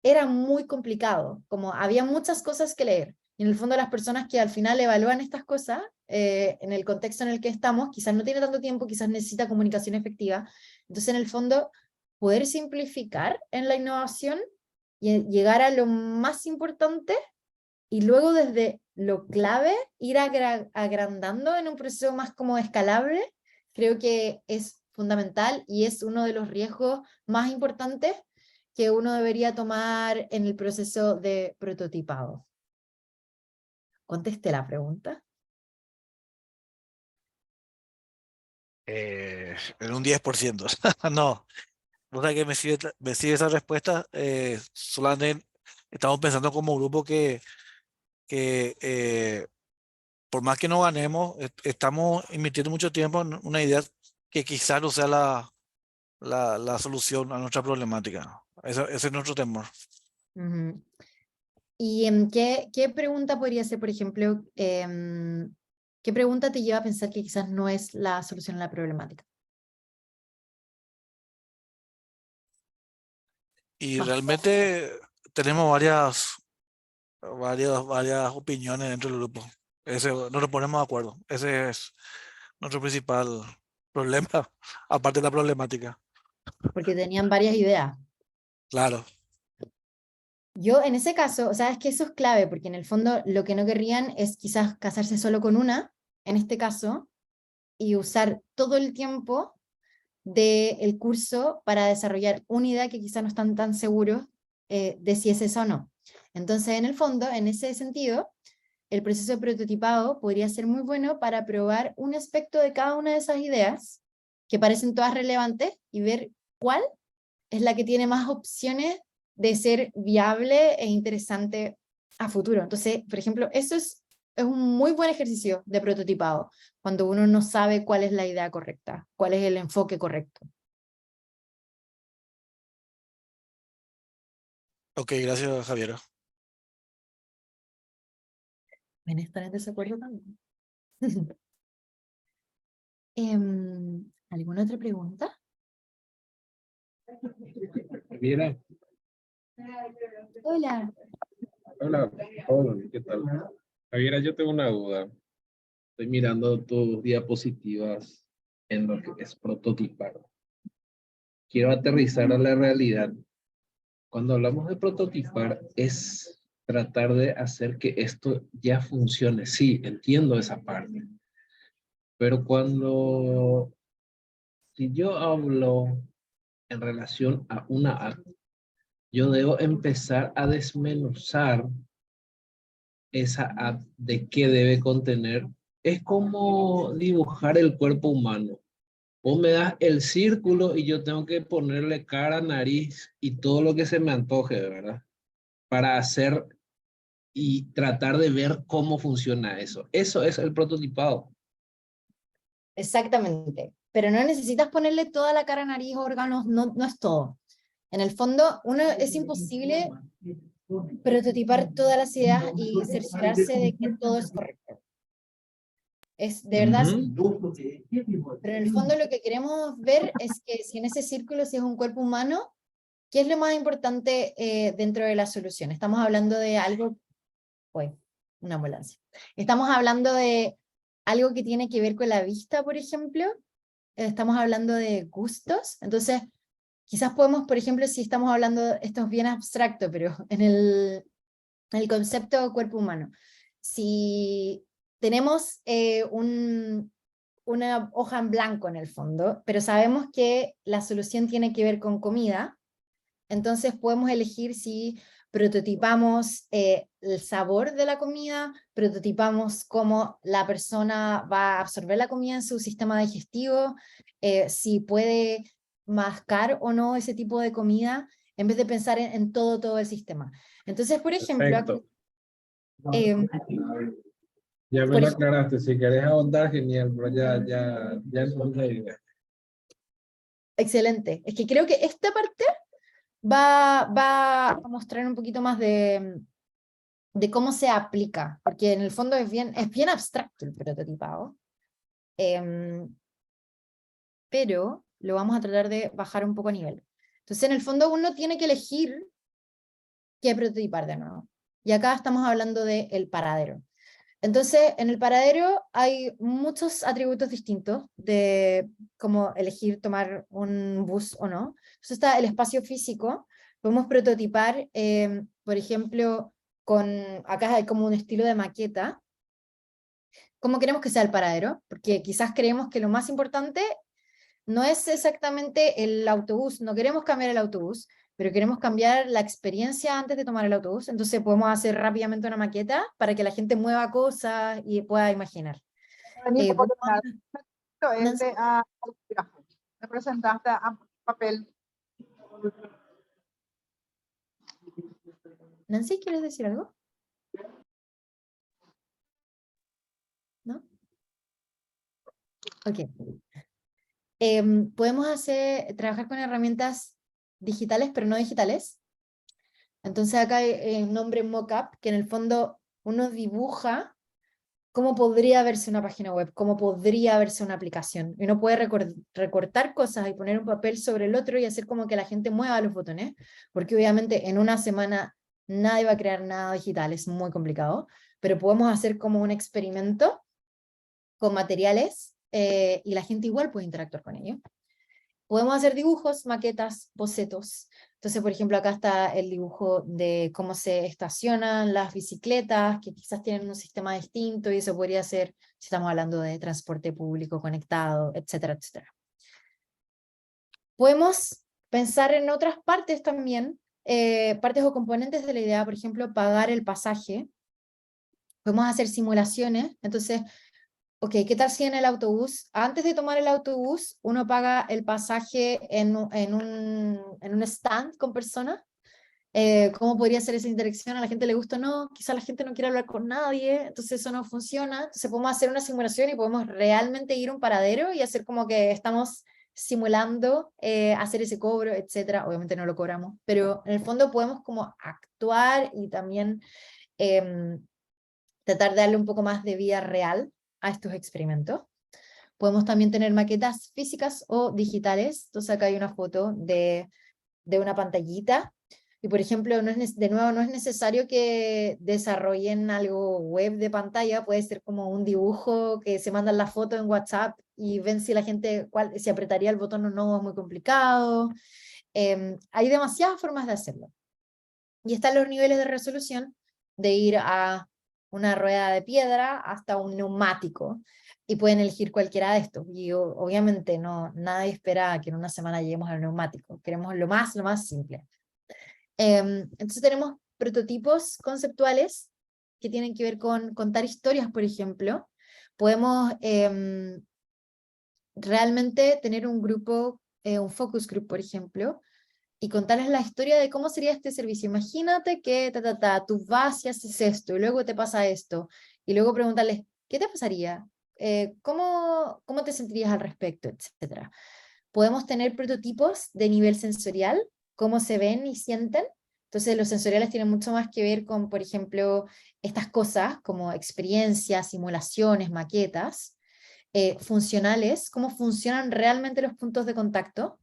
era muy complicado, como había muchas cosas que leer. Y en el fondo las personas que al final evalúan estas cosas, en el contexto en el que estamos, quizás no tiene tanto tiempo, quizás necesita comunicación efectiva. Entonces, en el fondo, poder simplificar en la innovación y llegar a lo más importante y luego desde lo clave ir agrandando en un proceso más como escalable, creo que es fundamental y es uno de los riesgos más importantes que uno debería tomar en el proceso de prototipado. ¿Contesté la pregunta? En un 10%. No, o sea que me sigue esa respuesta. Solamente estamos pensando como grupo que por más que no ganemos, estamos invirtiendo mucho tiempo en una idea que quizás no sea la solución a nuestra problemática. Ese es nuestro temor. Ujú. ¿Y qué pregunta podría ser, por ejemplo, qué pregunta te lleva a pensar que quizás no es la solución a la problemática? Y Más. realmente tenemos varias opiniones dentro del grupo. No nos ponemos de acuerdo. Ese es nuestro principal problema, aparte de la problemática. porque tenían varias ideas. Claro. Yo en ese caso, o sea, es que eso es clave, porque en el fondo lo que no querrían es quizás casarse solo con una, en este caso, y usar todo el tiempo del curso para desarrollar una idea que quizás no están tan seguros de si es esa o no. Entonces, en el fondo, en ese sentido, el proceso de prototipado podría ser muy bueno para probar un aspecto de cada una de esas ideas, que parecen todas relevantes, y ver cuál es la que tiene más opciones de ser viable e interesante a futuro. Entonces, por ejemplo, eso es un muy buen ejercicio de prototipado, cuando uno no sabe cuál es la idea correcta, cuál es el enfoque correcto. Ok, gracias, Javier. ¿Estar en desacuerdo también? ¿Alguna otra pregunta? Mira, Hola. hola, hola, ¿qué tal? Javiera, yo tengo una duda. Estoy mirando tus diapositivas en lo que es prototipar. Quiero aterrizar a la realidad. Cuando hablamos de prototipar, es tratar de hacer que esto ya funcione. Sí, entiendo esa parte. Pero si yo hablo en relación a una app, yo debo empezar a desmenuzar esa app de qué debe contener. Es como dibujar el cuerpo humano. Vos me das el círculo y yo tengo que ponerle cara, nariz y todo lo que se me antoje, ¿verdad? Para hacer y tratar de ver cómo funciona eso. Eso es el prototipado. Exactamente. Pero no necesitas ponerle toda la cara, nariz, órganos, no, no es todo. En el fondo, es imposible prototipar todas las ideas y cerciorarse de que todo es correcto. Es de verdad, pero en el fondo lo que queremos ver es que si en ese círculo, si es un cuerpo humano, ¿qué es lo más importante dentro de la solución? Estamos hablando de algo, una ambulancia. Estamos hablando de algo que tiene que ver con la vista, por ejemplo. Estamos hablando de gustos. Entonces, quizás podemos, por ejemplo, si estamos hablando, esto es bien abstracto, pero en el concepto de cuerpo humano, si tenemos una hoja en blanco en el fondo, pero sabemos que la solución tiene que ver con comida, entonces podemos elegir si prototipamos el sabor de la comida, prototipamos cómo la persona va a absorber la comida en su sistema digestivo, si puede mascar o no ese tipo de comida, en vez de pensar en todo el sistema. Entonces, por ejemplo, Perfecto. eh, Ya me por lo ejemplo, aclaraste. Si querés ahondar, genial, pero ya entendí la idea. excelente. Es que creo que esta parte va a mostrar un poquito más de cómo se aplica, porque en el fondo es bien abstracto el prototipado, pero lo vamos a tratar de bajar un poco a nivel. Entonces, en el fondo uno tiene que elegir qué prototipar de nuevo. Y acá estamos hablando del paradero. Entonces, en el paradero hay muchos atributos distintos de cómo elegir tomar un bus o no. Entonces está el espacio físico. Podemos prototipar, por ejemplo, acá hay como un estilo de maqueta. ¿Cómo queremos que sea el paradero? Porque quizás creemos que lo más importante no es exactamente el autobús, no queremos cambiar el autobús, pero queremos cambiar la experiencia antes de tomar el autobús, entonces podemos hacer rápidamente una maqueta para que la gente mueva cosas y pueda imaginar. Nancy, Representaste a papel. Nancy, ¿quieres decir algo? ¿No? Ok. Podemos trabajar con herramientas digitales, pero no digitales. Entonces acá hay un nombre mockup, que en el fondo uno dibuja cómo podría verse una página web, cómo podría verse una aplicación. Y uno puede recortar cosas y poner un papel sobre el otro y hacer como que la gente mueva los botones, porque obviamente en una semana nadie va a crear nada digital, es muy complicado, pero podemos hacer como un experimento con materiales y la gente igual puede interactuar con ellos. Podemos hacer dibujos, maquetas, bocetos. Entonces, por ejemplo, acá está el dibujo de cómo se estacionan las bicicletas, que quizás tienen un sistema distinto, y eso podría ser, si estamos hablando de transporte público conectado, etcétera, etcétera. Podemos pensar en otras partes también, partes o componentes de la idea, por ejemplo, pagar el pasaje. Podemos hacer simulaciones, entonces, ok, ¿qué tal si en el autobús, antes de tomar el autobús, uno paga el pasaje en un stand con personas? ¿Cómo podría ser esa interacción? ¿A la gente le gusta o no? Quizá la gente no quiere hablar con nadie, entonces eso no funciona. Entonces podemos hacer una simulación y podemos realmente ir a un paradero y hacer como que estamos simulando hacer ese cobro, etcétera. Obviamente no lo cobramos, pero en el fondo podemos como actuar y también tratar de darle un poco más de vida real a estos experimentos. Podemos también tener maquetas físicas o digitales. Entonces acá hay una foto de una pantallita. Y por ejemplo, de nuevo, no es necesario que desarrollen algo web de pantalla, puede ser como un dibujo que se mandan la foto en WhatsApp y ven si la gente, si apretaría el botón o no, es muy complicado. Hay demasiadas formas de hacerlo. Y están los niveles de resolución, de ir a una rueda de piedra hasta un neumático, y pueden elegir cualquiera de estos. Y obviamente nadie espera que en una semana lleguemos al neumático, queremos lo más simple. Entonces tenemos prototipos conceptuales que tienen que ver con contar historias, por ejemplo. Podemos realmente tener un grupo, un focus group, por ejemplo, y contarles la historia de cómo sería este servicio. Imagínate que tú vas y haces esto, y luego te pasa esto, y luego preguntarles, ¿qué te pasaría? ¿Cómo te sentirías al respecto? Etcétera. Podemos tener prototipos de nivel sensorial, cómo se ven y sienten. Entonces los sensoriales tienen mucho más que ver con, por ejemplo, estas cosas como experiencias, simulaciones, maquetas. Funcionales, cómo funcionan realmente los puntos de contacto.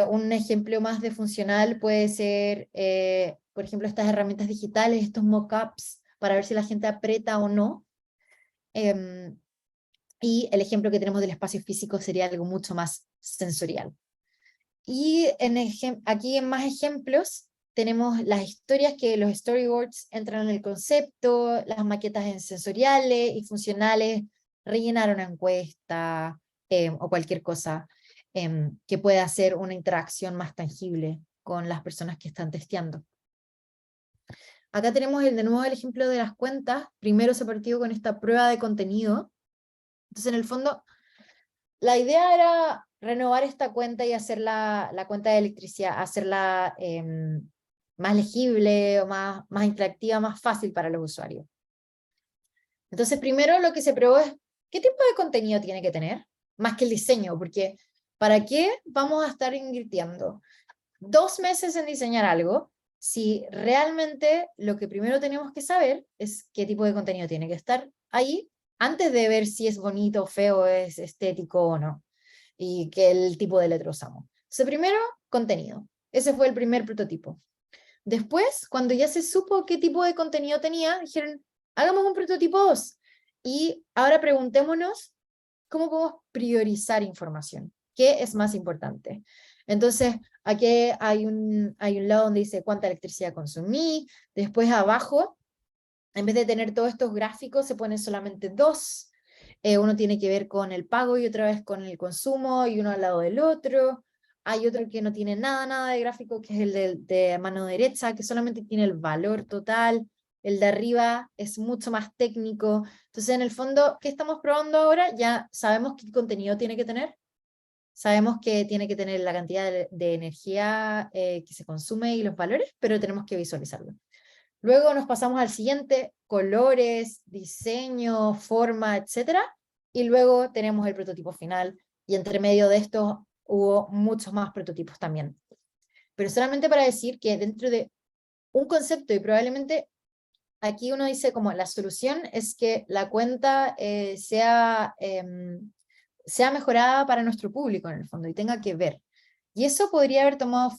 Un ejemplo más de funcional puede ser, por ejemplo, estas herramientas digitales, estos mock-ups, para ver si la gente aprieta o no. Y el ejemplo que tenemos del espacio físico sería algo mucho más sensorial. Y aquí en más ejemplos tenemos las historias, que los storyboards entran en el concepto, las maquetas en sensoriales y funcionales, rellenar una encuesta o cualquier cosa que pueda hacer una interacción más tangible con las personas que están testeando. Acá tenemos de nuevo el ejemplo de las cuentas. Primero se partió con esta prueba de contenido. Entonces en el fondo la idea era renovar esta cuenta y hacer la cuenta de electricidad, hacerla más legible, o más interactiva, más fácil para los usuarios. Entonces primero lo que se probó es, ¿qué tipo de contenido tiene que tener? Más que el diseño, porque ¿para qué vamos a estar invirtiendo 2 meses en diseñar algo si realmente lo que primero tenemos que saber es qué tipo de contenido tiene que estar ahí antes de ver si es bonito, feo, es estético o no, y qué el tipo de letra usamos? Entonces primero, contenido. Ese fue el primer prototipo. Después, cuando ya se supo qué tipo de contenido tenía, dijeron, hagamos un prototipo 2. Y ahora preguntémonos cómo podemos priorizar información. ¿Qué es más importante? Entonces, aquí hay un lado donde dice cuánta electricidad consumí. Después abajo, en vez de tener todos estos gráficos, se ponen solamente 2. Uno tiene que ver con el pago y otra vez con el consumo, y uno al lado del otro. Hay otro que no tiene nada de gráfico, que es el de mano derecha, que solamente tiene el valor total. El de arriba es mucho más técnico. Entonces, en el fondo, ¿qué estamos probando ahora? Ya sabemos qué contenido tiene que tener. Sabemos que tiene que tener la cantidad de energía que se consume y los valores, pero tenemos que visualizarlo. Luego nos pasamos al siguiente, colores, diseño, forma, etc. Y luego tenemos el prototipo final, y entre medio de estos hubo muchos más prototipos también. Pero solamente para decir que dentro de un concepto, y probablemente aquí uno dice como la solución es que la cuenta sea mejorada para nuestro público en el fondo, y tenga que ver. Y eso podría haber tomado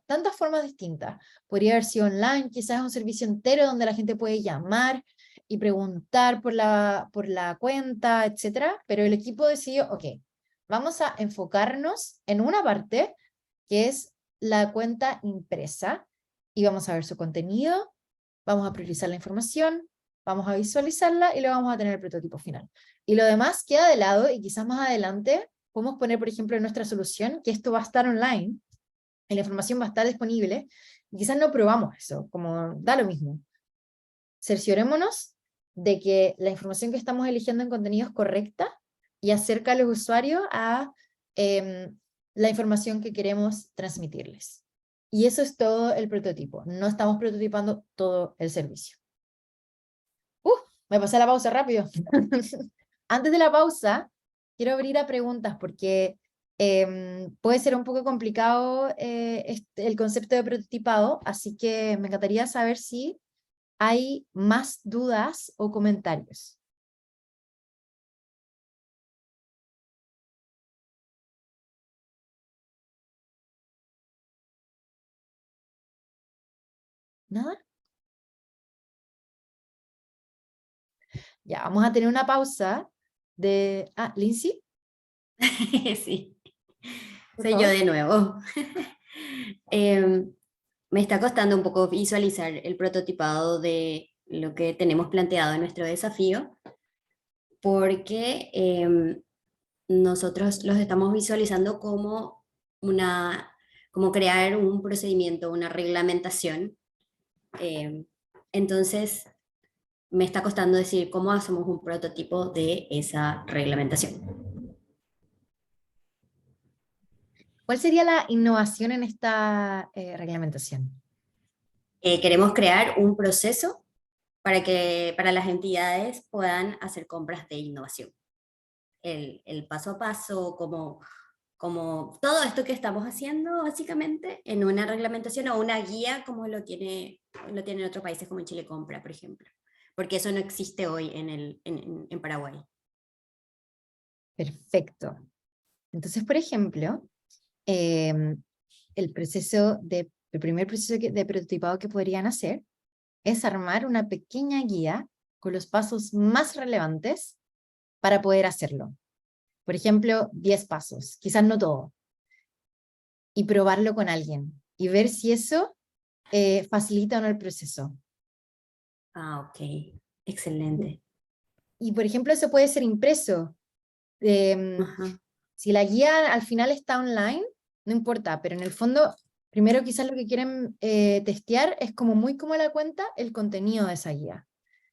tantas formas distintas. Podría haber sido online, quizás un servicio entero donde la gente puede llamar y preguntar por la cuenta, etc. Pero el equipo decidió, ok, vamos a enfocarnos en una parte que es la cuenta impresa y vamos a ver su contenido, vamos a priorizar la información, vamos a visualizarla y luego vamos a tener el prototipo final. Y lo demás queda de lado y quizás más adelante podemos poner, por ejemplo, en nuestra solución que esto va a estar online y la información va a estar disponible y quizás no probamos eso, como da lo mismo. Cerciorémonos de que la información que estamos eligiendo en contenido es correcta y acerca a los usuarios a la información que queremos transmitirles. Y eso es todo el prototipo. No estamos prototipando todo el servicio. Me pasé la pausa rápido. Antes de la pausa, quiero abrir a preguntas porque puede ser un poco complicado el concepto de prototipado, así que me encantaría saber si hay más dudas o comentarios. ¿Nada? Ya, vamos a tener una pausa de... Ah, Lindsay. Sí, Por soy yo favor. de nuevo. Me está costando un poco visualizar el prototipado de lo que tenemos planteado en nuestro desafío, porque nosotros los estamos visualizando como como crear un procedimiento, una reglamentación. Entonces, me está costando decir cómo hacemos un prototipo de esa reglamentación. ¿Cuál sería la innovación en esta reglamentación? Queremos crear un proceso para las entidades puedan hacer compras de innovación. El paso a paso, como todo esto que estamos haciendo básicamente en una reglamentación o una guía como lo tienen otros países como Chile Compra, por ejemplo. Porque eso no existe hoy en Paraguay. Perfecto. Entonces, por ejemplo, el primer proceso de prototipado que podrían hacer es armar una pequeña guía con los pasos más relevantes para poder hacerlo. Por ejemplo, 10 pasos, quizás no todo. Y probarlo con alguien y ver si eso facilita o no el proceso. Ah, ok. Excelente. Y por ejemplo, eso puede ser impreso. Ajá. Si la guía al final está online, no importa, pero en el fondo, primero quizás lo que quieren testear es como muy como la cuenta el contenido de esa guía.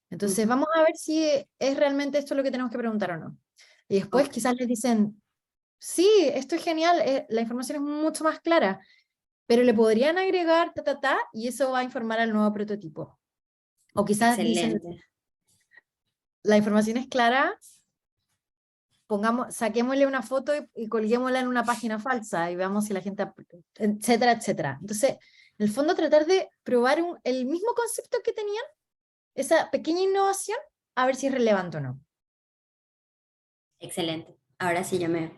Entonces vamos a ver si es realmente esto lo que tenemos que preguntar o no. Y después Ok. quizás les dicen, sí, esto es genial, la información es mucho más clara, pero le podrían agregar y eso va a informar al nuevo prototipo. O quizás dicen, Excelente. la información es clara, saquémosle una foto y colguémosla en una página falsa y veamos si la gente, etcétera, etcétera. Entonces, en el fondo tratar de probar el mismo concepto que tenían, esa pequeña innovación, a ver si es relevante o no. Excelente. Ahora sí ya me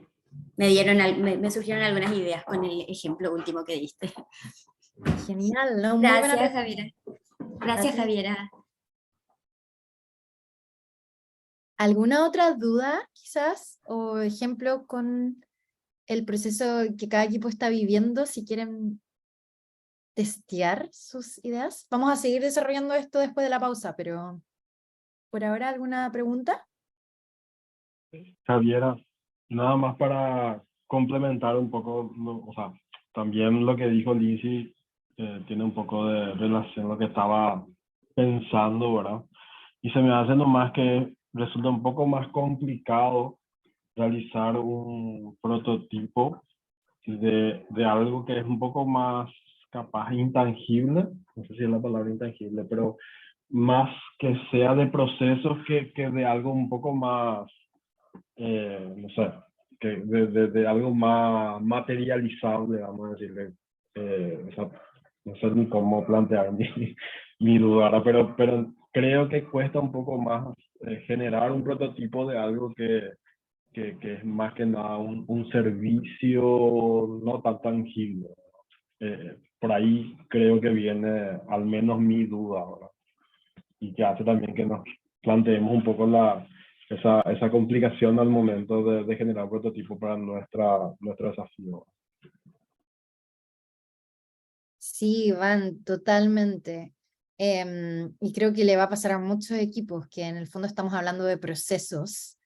surgieron algunas ideas con el ejemplo último que diste. Genial, ¿no? Muy buena Gracias, respuesta. Javiera. Gracias, Javiera. ¿Alguna otra duda, quizás, o ejemplo con el proceso que cada equipo está viviendo, si quieren testear sus ideas? Vamos a seguir desarrollando esto después de la pausa, pero por ahora, ¿alguna pregunta? Javiera, nada más para complementar un poco, o sea, también lo que dijo Lindsay tiene un poco de relación lo que estaba pensando, ¿verdad? Y se me hace nomás que resulta un poco más complicado realizar un prototipo de algo que es un poco más capaz intangible, no sé si es la palabra intangible, pero más que sea de procesos que de algo un poco más no sé, que de algo más materializable, vamos a decirle. O sea, no sé ni cómo plantear mi duda, ¿verdad? Pero creo que cuesta un poco más generar un prototipo de algo que es más que nada un servicio no tan tangible. Por ahí creo que viene al menos mi duda, ¿verdad? Y que hace también que nos planteemos un poco esa complicación al momento de generar prototipo para nuestro desafío. Sí, Van, totalmente. Y creo que le va a pasar a muchos equipos que en el fondo estamos hablando de procesos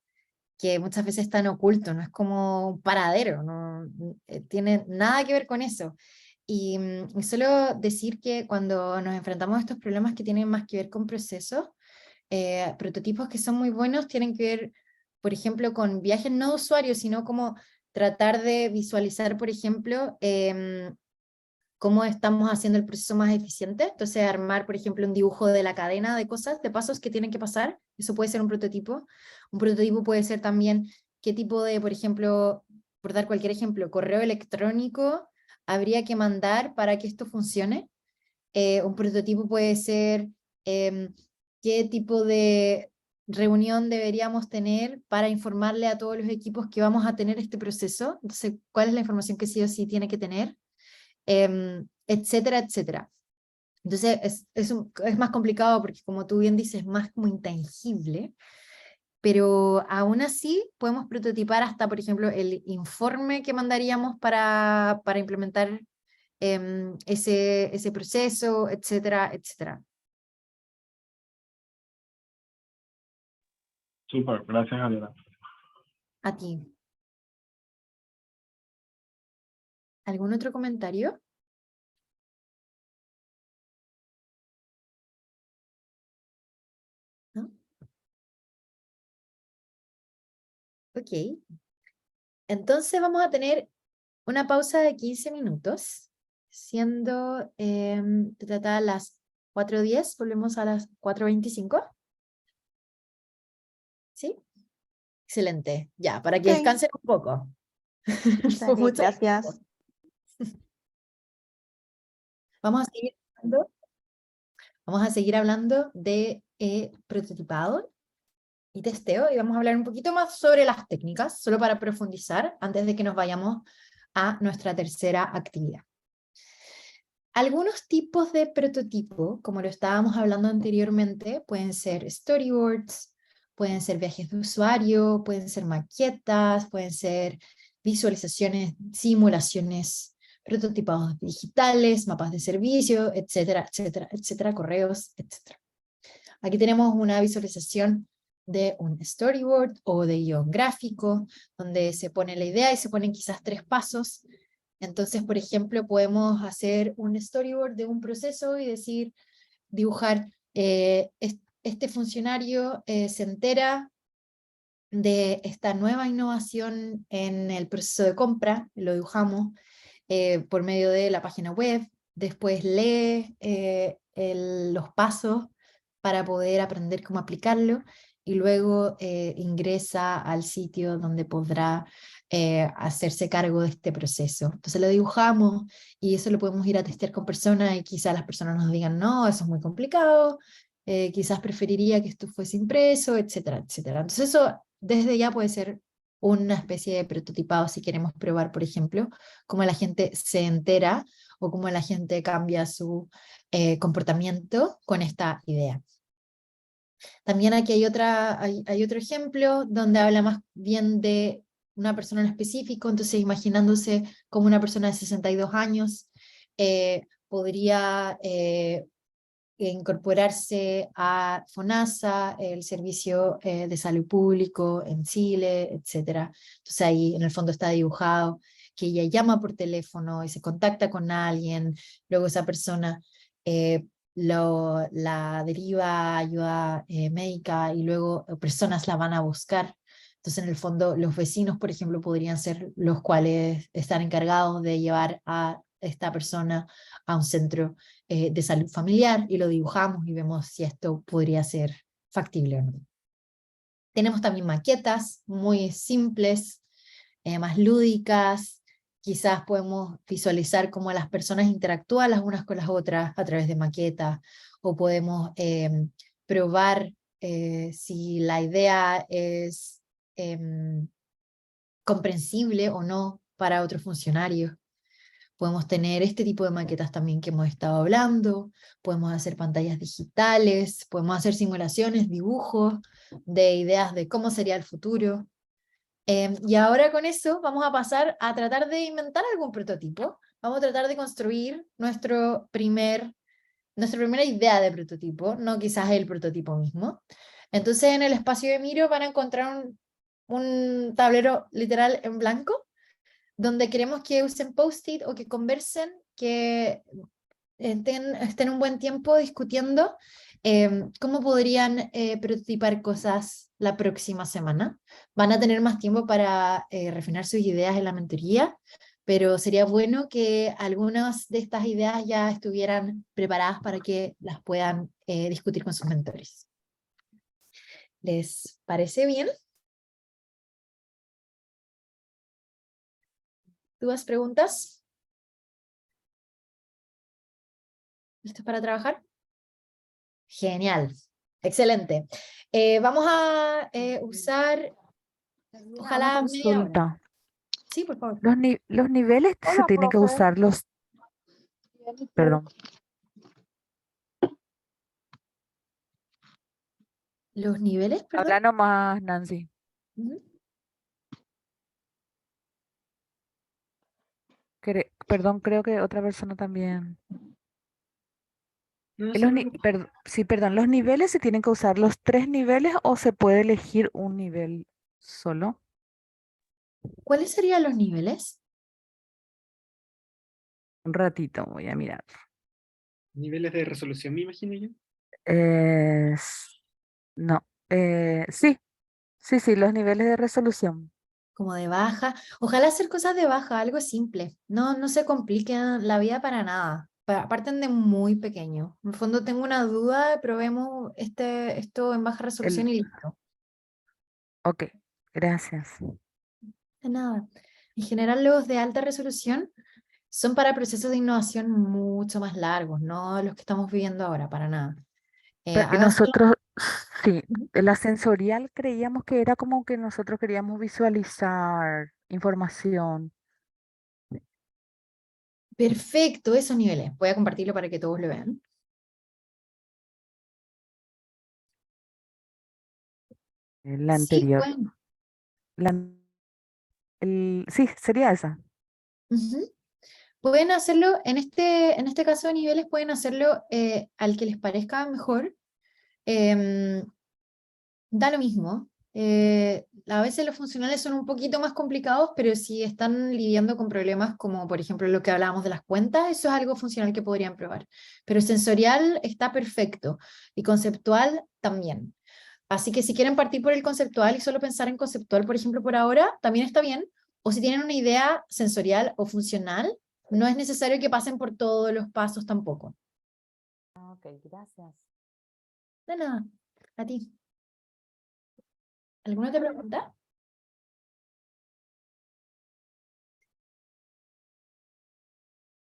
que muchas veces están ocultos, no es como un paradero, no tiene nada que ver con eso. Y solo decir que cuando nos enfrentamos a estos problemas que tienen más que ver con procesos, prototipos que son muy buenos tienen que ver, por ejemplo, con viajes no de usuarios, sino como tratar de visualizar, por ejemplo, cómo estamos haciendo el proceso más eficiente. Entonces, armar, por ejemplo, un dibujo de la cadena de cosas, de pasos que tienen que pasar. Eso puede ser un prototipo. Un prototipo puede ser también qué tipo de, por ejemplo, por dar cualquier ejemplo, correo electrónico habría que mandar para que esto funcione. Un prototipo puede ser qué tipo de reunión deberíamos tener para informarle a todos los equipos que vamos a tener este proceso. Entonces, ¿cuál es la información que sí o sí tiene que tener? Etcétera, etcétera. Entonces es más complicado porque, como tú bien dices, es más como intangible, pero aún así podemos prototipar hasta, por ejemplo, el informe que mandaríamos para implementar ese proceso, etcétera, etcétera. Súper, gracias, Ariela. A ti. ¿Algún otro comentario? ¿No? Ok. Entonces vamos a tener una pausa de 15 minutos, siendo a las 4:10, volvemos a las 4:25. ¿Sí? Excelente. Ya, para que descansen un poco. Fue mucho Gracias. tiempo. Vamos a seguir hablando de prototipado y testeo, y vamos a hablar un poquito más sobre las técnicas, solo para profundizar antes de que nos vayamos a nuestra tercera actividad. Algunos tipos de prototipo, como lo estábamos hablando anteriormente, pueden ser storyboards, pueden ser viajes de usuario, pueden ser maquetas, pueden ser visualizaciones, simulaciones, prototipados digitales, mapas de servicio, etcétera, etcétera, etcétera, correos, etcétera. Aquí tenemos una visualización de un storyboard o de guión gráfico, donde se pone la idea y se ponen quizás 3 pasos. Entonces, por ejemplo, podemos hacer un storyboard de un proceso y decir, dibujar, este funcionario se entera de esta nueva innovación en el proceso de compra, lo dibujamos por medio de la página web, después lee los pasos para poder aprender cómo aplicarlo, y luego ingresa al sitio donde podrá hacerse cargo de este proceso. Entonces lo dibujamos y eso lo podemos ir a testear con personas y quizás las personas nos digan, no, eso es muy complicado, quizás preferiría que esto fuese impreso, etcétera, etcétera. Entonces eso desde ya puede ser una especie de prototipado si queremos probar, por ejemplo, cómo la gente se entera o cómo la gente cambia su comportamiento con esta idea. También aquí hay otro ejemplo donde habla más bien de una persona en específico, entonces imaginándose como una persona de 62 años podría incorporarse a FONASA, el servicio de salud público en Chile, etc. Entonces ahí en el fondo está dibujado que ella llama por teléfono y se contacta con alguien, luego esa persona la deriva a ayuda médica y luego personas la van a buscar. Entonces en el fondo los vecinos, por ejemplo, podrían ser los cuales están encargados de llevar a esta persona a un centro de salud familiar y lo dibujamos y vemos si esto podría ser factible o no. Tenemos también maquetas muy simples, más lúdicas, quizás podemos visualizar cómo las personas interactúan las unas con las otras a través de maquetas, o podemos probar si la idea es comprensible o no para otros funcionarios. Podemos tener este tipo de maquetas también que hemos estado hablando, podemos hacer pantallas digitales, podemos hacer simulaciones, dibujos de ideas de cómo sería el futuro. Y ahora con eso vamos a pasar a tratar de inventar algún prototipo. Vamos a tratar de construir nuestra primera idea de prototipo, no quizás el prototipo mismo. Entonces en el espacio de Miro van a encontrar un tablero literal en blanco, donde queremos que usen post-it o que conversen, que estén un buen tiempo discutiendo cómo podrían prototipar cosas la próxima semana. Van a tener más tiempo para refinar sus ideas en la mentoría, pero sería bueno que algunas de estas ideas ya estuvieran preparadas para que las puedan discutir con sus mentores. ¿Les parece bien? ¿Dudas, preguntas? ¿Listos para trabajar? Genial, excelente. Vamos a usar, ojalá, Una media hora. consulta. Sí, por favor. Los niveles se tienen que usar los... Perdón. ¿Los niveles, perdón? Habla nomás, Nancy. Ujú. Perdón, creo que otra persona también. Sí, perdón, ¿los niveles se tienen que usar los 3 niveles o se puede elegir un nivel solo? ¿Cuáles serían los niveles? Un ratito, voy a mirar. Niveles de resolución, me imagino yo. No, sí, los niveles de resolución. Como de baja. Ojalá hacer cosas de baja, algo simple. No se compliquen la vida para nada. Parten de muy pequeño. En el fondo tengo una duda, probemos esto en baja resolución y listo. Ok, gracias. De nada. En general, los de alta resolución son para procesos de innovación mucho más largos, no los que estamos viviendo ahora, para nada. Háganse Nosotros, sí, la sensorial creíamos que era como que nosotros queríamos visualizar información. perfecto esos niveles. Voy a compartirlo para que todos lo vean. La Sí, anterior. bueno. Sí, sería esa. Ujú. Pueden hacerlo, en este caso de niveles, pueden hacerlo al que les parezca mejor. Da lo mismo. A veces los funcionales son un poquito más complicados, pero si están lidiando con problemas como, por ejemplo, lo que hablábamos de las cuentas, eso es algo funcional que podrían probar. Pero sensorial está perfecto y conceptual también. Así que si quieren partir por el conceptual y solo pensar en conceptual, por ejemplo, por ahora, también está bien. O si tienen una idea sensorial o funcional, no es necesario que pasen por todos los pasos tampoco. Ok, gracias. De nada, a ti. ¿Alguna otra pregunta?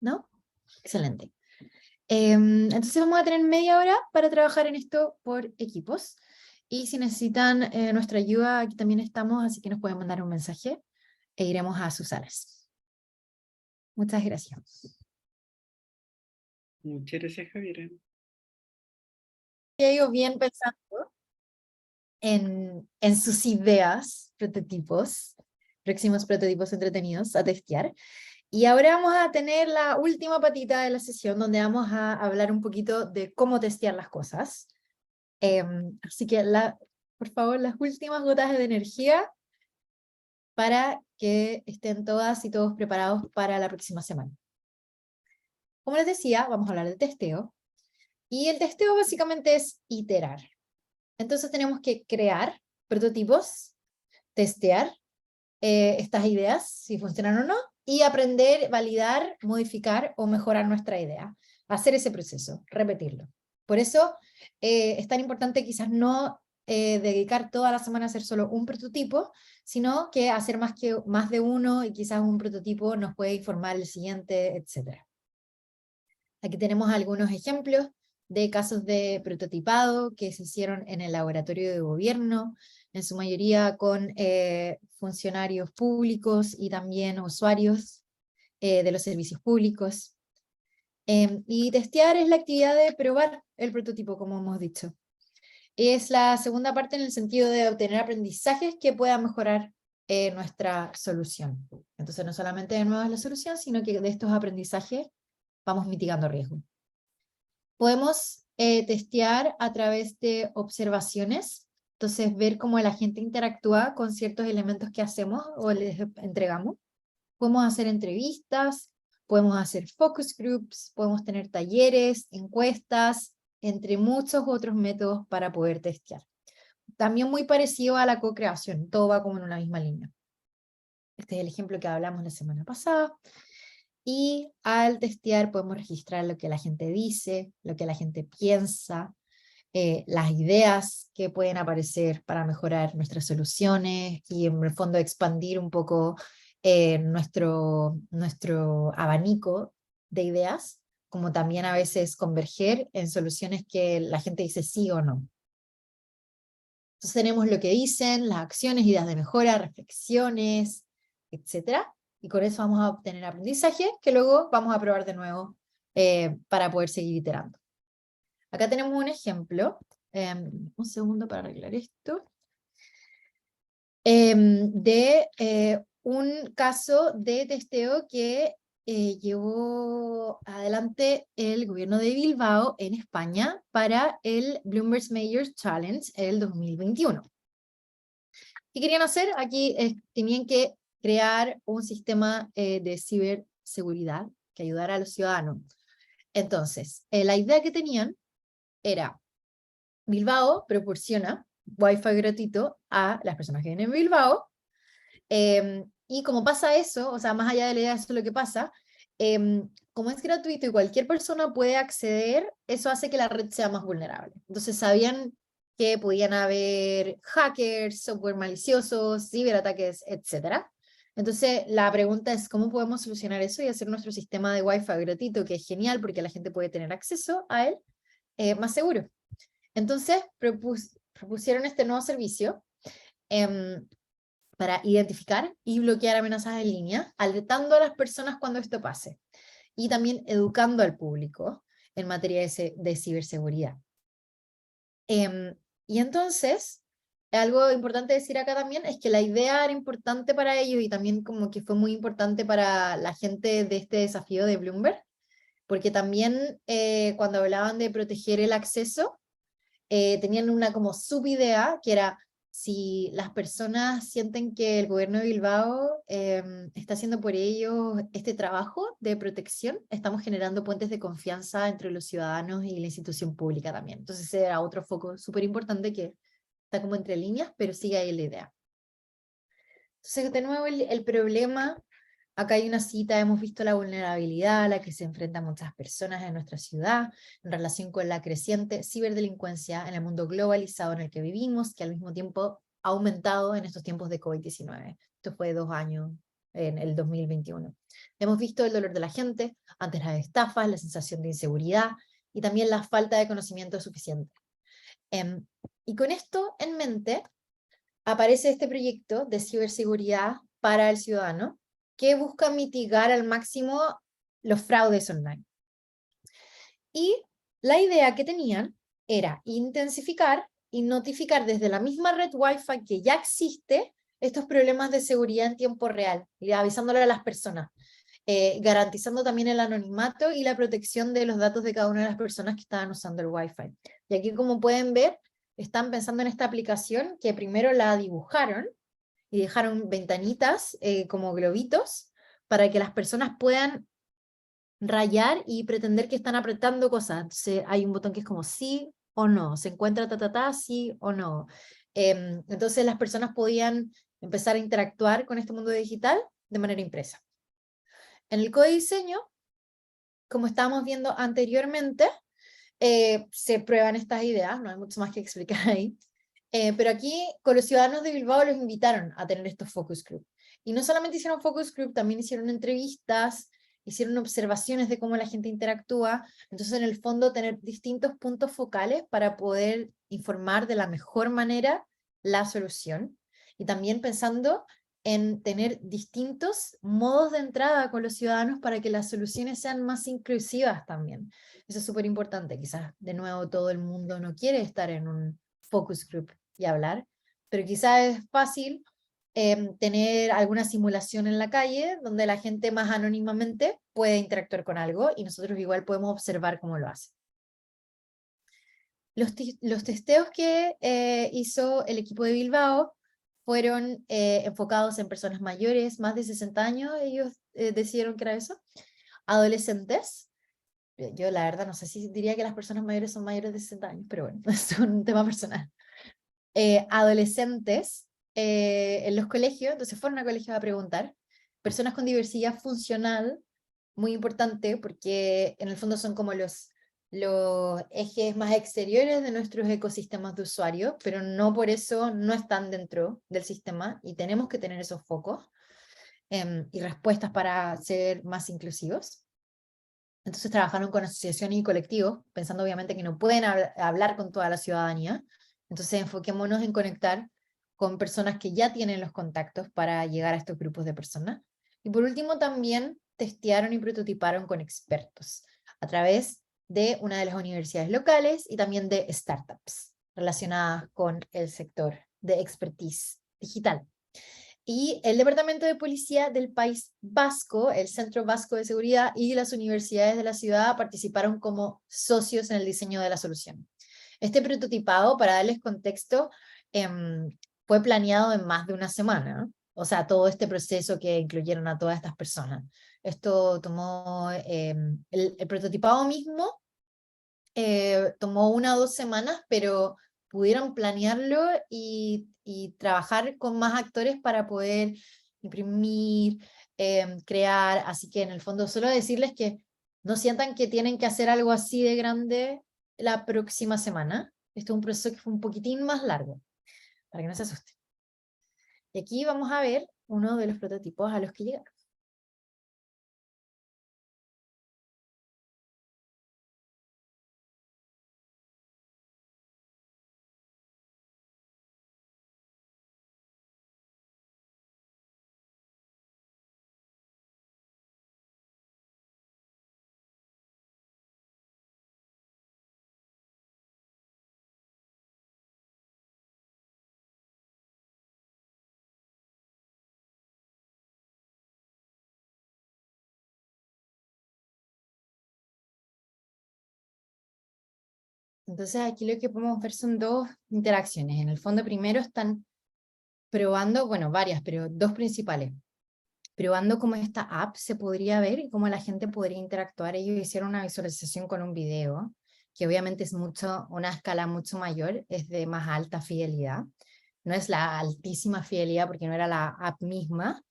¿No? Excelente. Entonces vamos a tener media hora para trabajar en esto por equipos. Y si necesitan nuestra ayuda, aquí también estamos, así que nos pueden mandar un mensaje e iremos a sus salas. Muchas gracias. Muchas gracias, Javier. He ido bien pensando en sus ideas, prototipos, próximos prototipos entretenidos a testear. Y ahora vamos a tener la última patita de la sesión, donde vamos a hablar un poquito de cómo testear las cosas. Así que, por favor, las últimas gotas de energía para que estén todas y todos preparados para la próxima semana. Como les decía, vamos a hablar de testeo. Y el testeo básicamente es iterar. Entonces tenemos que crear prototipos, testear estas ideas, si funcionan o no, y aprender, validar, modificar o mejorar nuestra idea. Hacer ese proceso, repetirlo. Por eso es tan importante quizás no dedicar toda la semana a hacer solo un prototipo, sino que hacer más de uno, y quizás un prototipo nos puede informar el siguiente, etc. Aquí tenemos algunos ejemplos de casos de prototipado que se hicieron en el laboratorio de gobierno, en su mayoría con funcionarios públicos y también usuarios de los servicios públicos. Y testear es la actividad de probar el prototipo, como hemos dicho. Es la segunda parte en el sentido de obtener aprendizajes que puedan mejorar nuestra solución. Entonces no solamente de nuevo es la solución, sino que de estos aprendizajes vamos mitigando riesgo. Podemos testear a través de observaciones, entonces ver cómo la gente interactúa con ciertos elementos que hacemos o les entregamos. Podemos hacer entrevistas, podemos hacer focus groups, podemos tener talleres, encuestas, entre muchos otros métodos para poder testear. También muy parecido a la co-creación, todo va como en una misma línea. Este es el ejemplo que hablamos la semana pasada. Y al testear podemos registrar lo que la gente dice, lo que la gente piensa, las ideas que pueden aparecer para mejorar nuestras soluciones y en el fondo expandir un poco nuestro abanico de ideas, como también a veces converger en soluciones que la gente dice sí o no. Entonces tenemos lo que dicen, las acciones, ideas de mejora, reflexiones, etc. Y con eso vamos a obtener aprendizaje que luego vamos a probar de nuevo para poder seguir iterando. Acá tenemos un ejemplo, un segundo para arreglar esto, de un caso de testeo que llevó adelante el gobierno de Bilbao en España para el Bloomberg Mayors Challenge el 2021. ¿Qué querían hacer? Aquí tenían que crear un sistema de ciberseguridad que ayudara a los ciudadanos. Entonces, la idea que tenían era, Bilbao proporciona Wi-Fi gratuito a las personas que vienen en Bilbao, y como pasa eso, o sea, más allá de la idea de eso lo que pasa, como es gratuito y cualquier persona puede acceder, eso hace que la red sea más vulnerable. Entonces sabían que podían haber hackers, software maliciosos, ciberataques, etc. Entonces la pregunta es, ¿cómo podemos solucionar eso y hacer nuestro sistema de Wi-Fi gratuito, que es genial porque la gente puede tener acceso a él, más seguro? Entonces propusieron este nuevo servicio para identificar y bloquear amenazas en línea, alertando a las personas cuando esto pase, y también educando al público en materia de ciberseguridad. Y entonces, algo importante decir acá también es que la idea era importante para ellos y también como que fue muy importante para la gente de este desafío de Bloomberg, porque también cuando hablaban de proteger el acceso, tenían una como subidea que era, si las personas sienten que el gobierno de Bilbao está haciendo por ellos este trabajo de protección, estamos generando puentes de confianza entre los ciudadanos y la institución pública también. Entonces ese era otro foco súper importante que está como entre líneas, pero sigue ahí la idea. Entonces de nuevo el problema, acá hay una cita, hemos visto la vulnerabilidad a la que se enfrentan muchas personas en nuestra ciudad en relación con la creciente ciberdelincuencia en el mundo globalizado en el que vivimos, que al mismo tiempo ha aumentado en estos tiempos de COVID-19. Esto fue 2 años, en el 2021. Hemos visto el dolor de la gente, ante las estafas, la sensación de inseguridad y también la falta de conocimiento suficiente. Y con esto en mente, aparece este proyecto de ciberseguridad para el ciudadano, que busca mitigar al máximo los fraudes online. Y la idea que tenían era intensificar y notificar desde la misma red Wi-Fi que ya existe estos problemas de seguridad en tiempo real, y avisándole a las personas, garantizando también el anonimato y la protección de los datos de cada una de las personas que estaban usando el Wi-Fi. Y aquí, como pueden ver, están pensando en esta aplicación que primero la dibujaron y dejaron ventanitas como globitos para que las personas puedan rayar y pretender que están apretando cosas. Entonces hay un botón que es como sí o no, se encuentra sí o no. Entonces las personas podían empezar a interactuar con este mundo digital de manera impresa. En el codiseño, como estábamos viendo anteriormente, se prueban estas ideas, no hay mucho más que explicar ahí. Pero aquí con los ciudadanos de Bilbao los invitaron a tener estos focus group. Y no solamente hicieron focus group, también hicieron entrevistas, hicieron observaciones de cómo la gente interactúa. Entonces en el fondo tener distintos puntos focales para poder informar de la mejor manera la solución. Y también pensando en tener distintos modos de entrada con los ciudadanos para que las soluciones sean más inclusivas también. Eso es súper importante. Quizás, de nuevo, todo el mundo no quiere estar en un focus group y hablar, pero quizás es fácil tener alguna simulación en la calle donde la gente más anónimamente puede interactuar con algo y nosotros igual podemos observar cómo lo hace. Los testeos que hizo el equipo de Bilbao fueron enfocados en personas mayores, más de 60 años, ellos decidieron que era eso, adolescentes. Yo la verdad no sé si diría que las personas mayores son mayores de 60 años, pero bueno, es un tema personal. Adolescentes en los colegios, entonces fueron a colegios a preguntar, personas con diversidad funcional, muy importante porque en el fondo son como los ejes más exteriores de nuestros ecosistemas de usuario, pero no por eso no están dentro del sistema y tenemos que tener esos focos y respuestas para ser más inclusivos. Entonces trabajaron con asociaciones y colectivos, pensando obviamente que no pueden hablar con toda la ciudadanía, entonces enfoquémonos en conectar con personas que ya tienen los contactos para llegar a estos grupos de personas. Y por último también testearon y prototiparon con expertos a través de una de las universidades locales y también de startups relacionadas con el sector de expertise digital. Y el Departamento de Policía del País Vasco, el Centro Vasco de Seguridad y las universidades de la ciudad participaron como socios en el diseño de la solución. Este prototipado, para darles contexto, fue planeado en más de una semana, o sea, todo este proceso que incluyeron a todas estas personas. Esto tomó, el prototipado mismo tomó 1 o 2 semanas, pero pudieron planearlo y trabajar con más actores para poder imprimir, crear, así que en el fondo solo decirles que no sientan que tienen que hacer algo así de grande la próxima semana. Esto es un proceso que fue un poquitín más largo, para que no se asusten. Y aquí vamos a ver uno de los prototipos a los que llegaron. Entonces aquí lo que podemos ver son 2 interacciones. En el fondo primero están probando, bueno, varias, pero 2 principales. Probando cómo esta app se podría ver y cómo la gente podría interactuar. Ellos hicieron una visualización con un video, que obviamente es una escala mucho mayor, es de más alta fidelidad. No es la altísima fidelidad porque no era la app misma,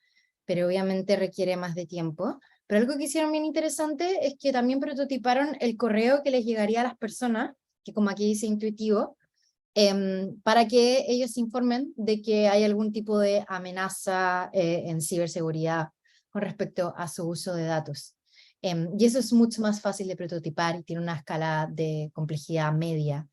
pero obviamente requiere más de tiempo. Pero algo que hicieron bien interesante es que también prototiparon el correo que les llegaría a las personas, que como aquí dice intuitivo, para que ellos se informen de que hay algún tipo de amenaza en ciberseguridad con respecto a su uso de datos. Y eso es mucho más fácil de prototipar y tiene una escala de complejidad media,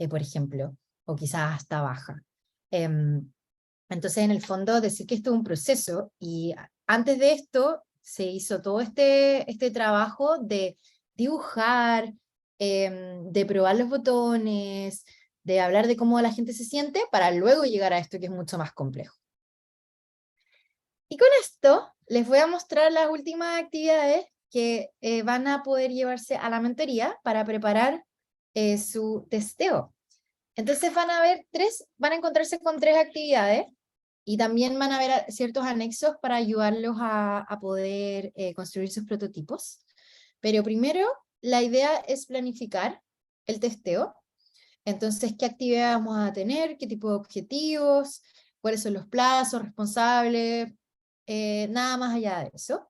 por ejemplo, o quizás hasta baja. Entonces, en el fondo, decir que esto es un proceso, y antes de esto se hizo todo este trabajo de dibujar, de probar los botones, de hablar de cómo la gente se siente, para luego llegar a esto que es mucho más complejo. Y con esto les voy a mostrar las últimas actividades que van a poder llevarse a la mentoría para preparar su testeo. Entonces van a encontrarse con 3 actividades, y también van a ver ciertos anexos para ayudarlos a poder construir sus prototipos. Pero primero, la idea es planificar el testeo. Entonces, ¿qué actividad vamos a tener? ¿Qué tipo de objetivos? ¿Cuáles son los plazos responsables? Nada más allá de eso.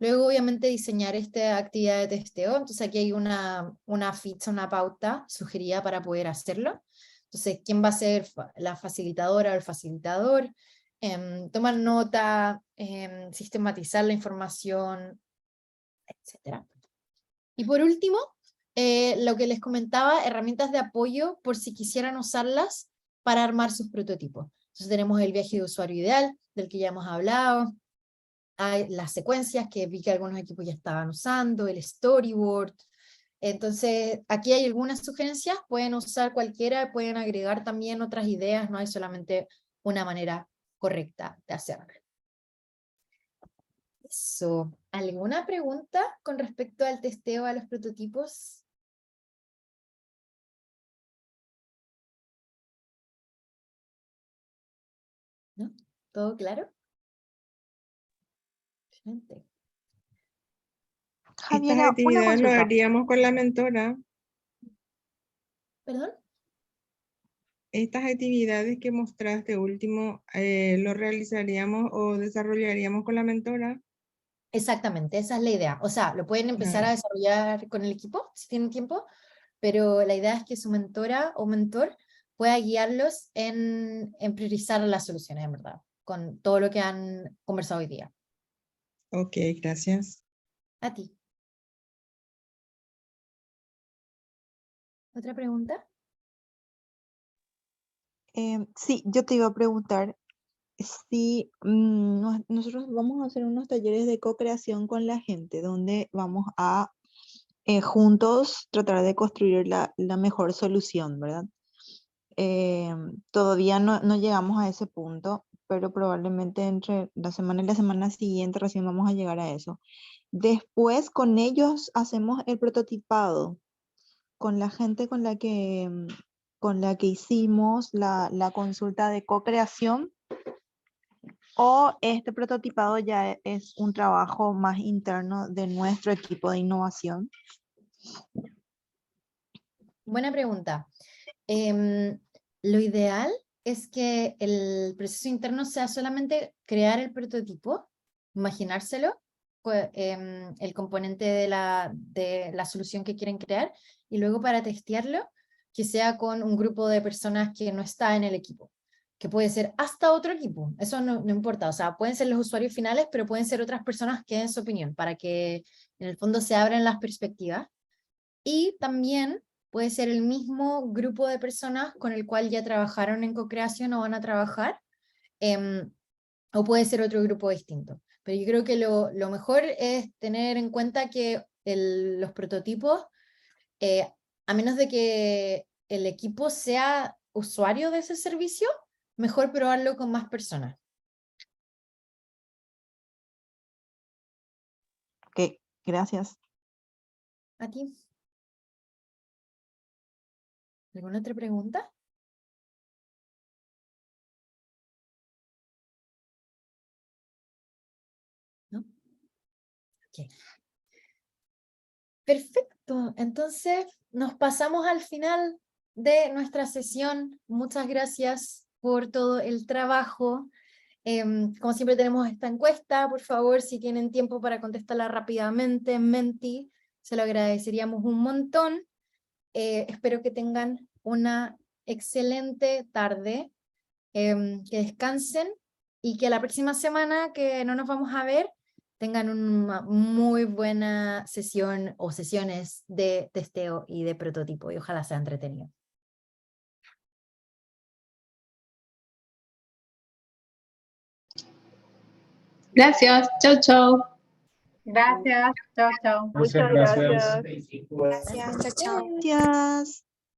Luego, obviamente, diseñar esta actividad de testeo. Entonces, aquí hay una ficha, una pauta sugerida para poder hacerlo. Entonces, ¿quién va a ser la facilitadora o el facilitador? Tomar nota, sistematizar la información, etc. Y por último, lo que les comentaba, herramientas de apoyo por si quisieran usarlas para armar sus prototipos. Entonces tenemos el viaje de usuario ideal, del que ya hemos hablado, hay las secuencias que vi que algunos equipos ya estaban usando, el storyboard. Entonces, aquí hay algunas sugerencias, pueden usar cualquiera, pueden agregar también otras ideas, no hay solamente una manera correcta de hacerlo. Eso. ¿Alguna pregunta con respecto al testeo a los prototipos? ¿No? ¿Todo claro? Excelente. Estas Javiera, una actividades lo consulta. haríamos con la mentora. ¿Perdón? Estas actividades que mostraste último, ¿lo realizaríamos o desarrollaríamos con la mentora? Exactamente, esa es la idea. O sea, lo pueden empezar a desarrollar con el equipo, si tienen tiempo, pero la idea es que su mentora o mentor pueda guiarlos en priorizar las soluciones, en verdad, con todo lo que han conversado hoy día. Ok, gracias. A ti. ¿Otra pregunta? Sí, yo te iba a preguntar si nosotros vamos a hacer unos talleres de co-creación con la gente, donde vamos a juntos tratar de construir la mejor solución, ¿verdad? Todavía no llegamos a ese punto, pero probablemente entre la semana y la semana siguiente recién vamos a llegar a eso. Después con ellos hacemos el prototipado, con la gente con la que hicimos la consulta de co-creación, o este prototipado ya es un trabajo más interno de nuestro equipo de innovación. Buena pregunta. Lo ideal es que el proceso interno sea solamente crear el prototipo, imaginárselo, el componente de la solución que quieren crear, y luego para testearlo, que sea con un grupo de personas que no está en el equipo, que puede ser hasta otro equipo, eso no importa, o sea, pueden ser los usuarios finales, pero pueden ser otras personas que den su opinión, para que en el fondo se abran las perspectivas, y también puede ser el mismo grupo de personas con el cual ya trabajaron en co-creación o van a trabajar, o puede ser otro grupo distinto. Pero yo creo que lo mejor es tener en cuenta que los prototipos, a menos de que el equipo sea usuario de ese servicio, mejor probarlo con más personas. Ok, gracias. ¿A ti? ¿Alguna otra pregunta? ¿No? Ok. Perfecto, entonces nos pasamos al final de nuestra sesión. Muchas gracias por todo el trabajo. Como siempre tenemos esta encuesta, por favor, si tienen tiempo para contestarla rápidamente, Menti, se lo agradeceríamos un montón. Espero que tengan una excelente tarde, que descansen y que la próxima semana que no nos vamos a ver, tengan una muy buena sesión o sesiones de testeo y de prototipo, y ojalá sea entretenido. Gracias, chao, chao. Gracias, chao, chao. Muchas gracias. Gracias, chao, chao. Gracias.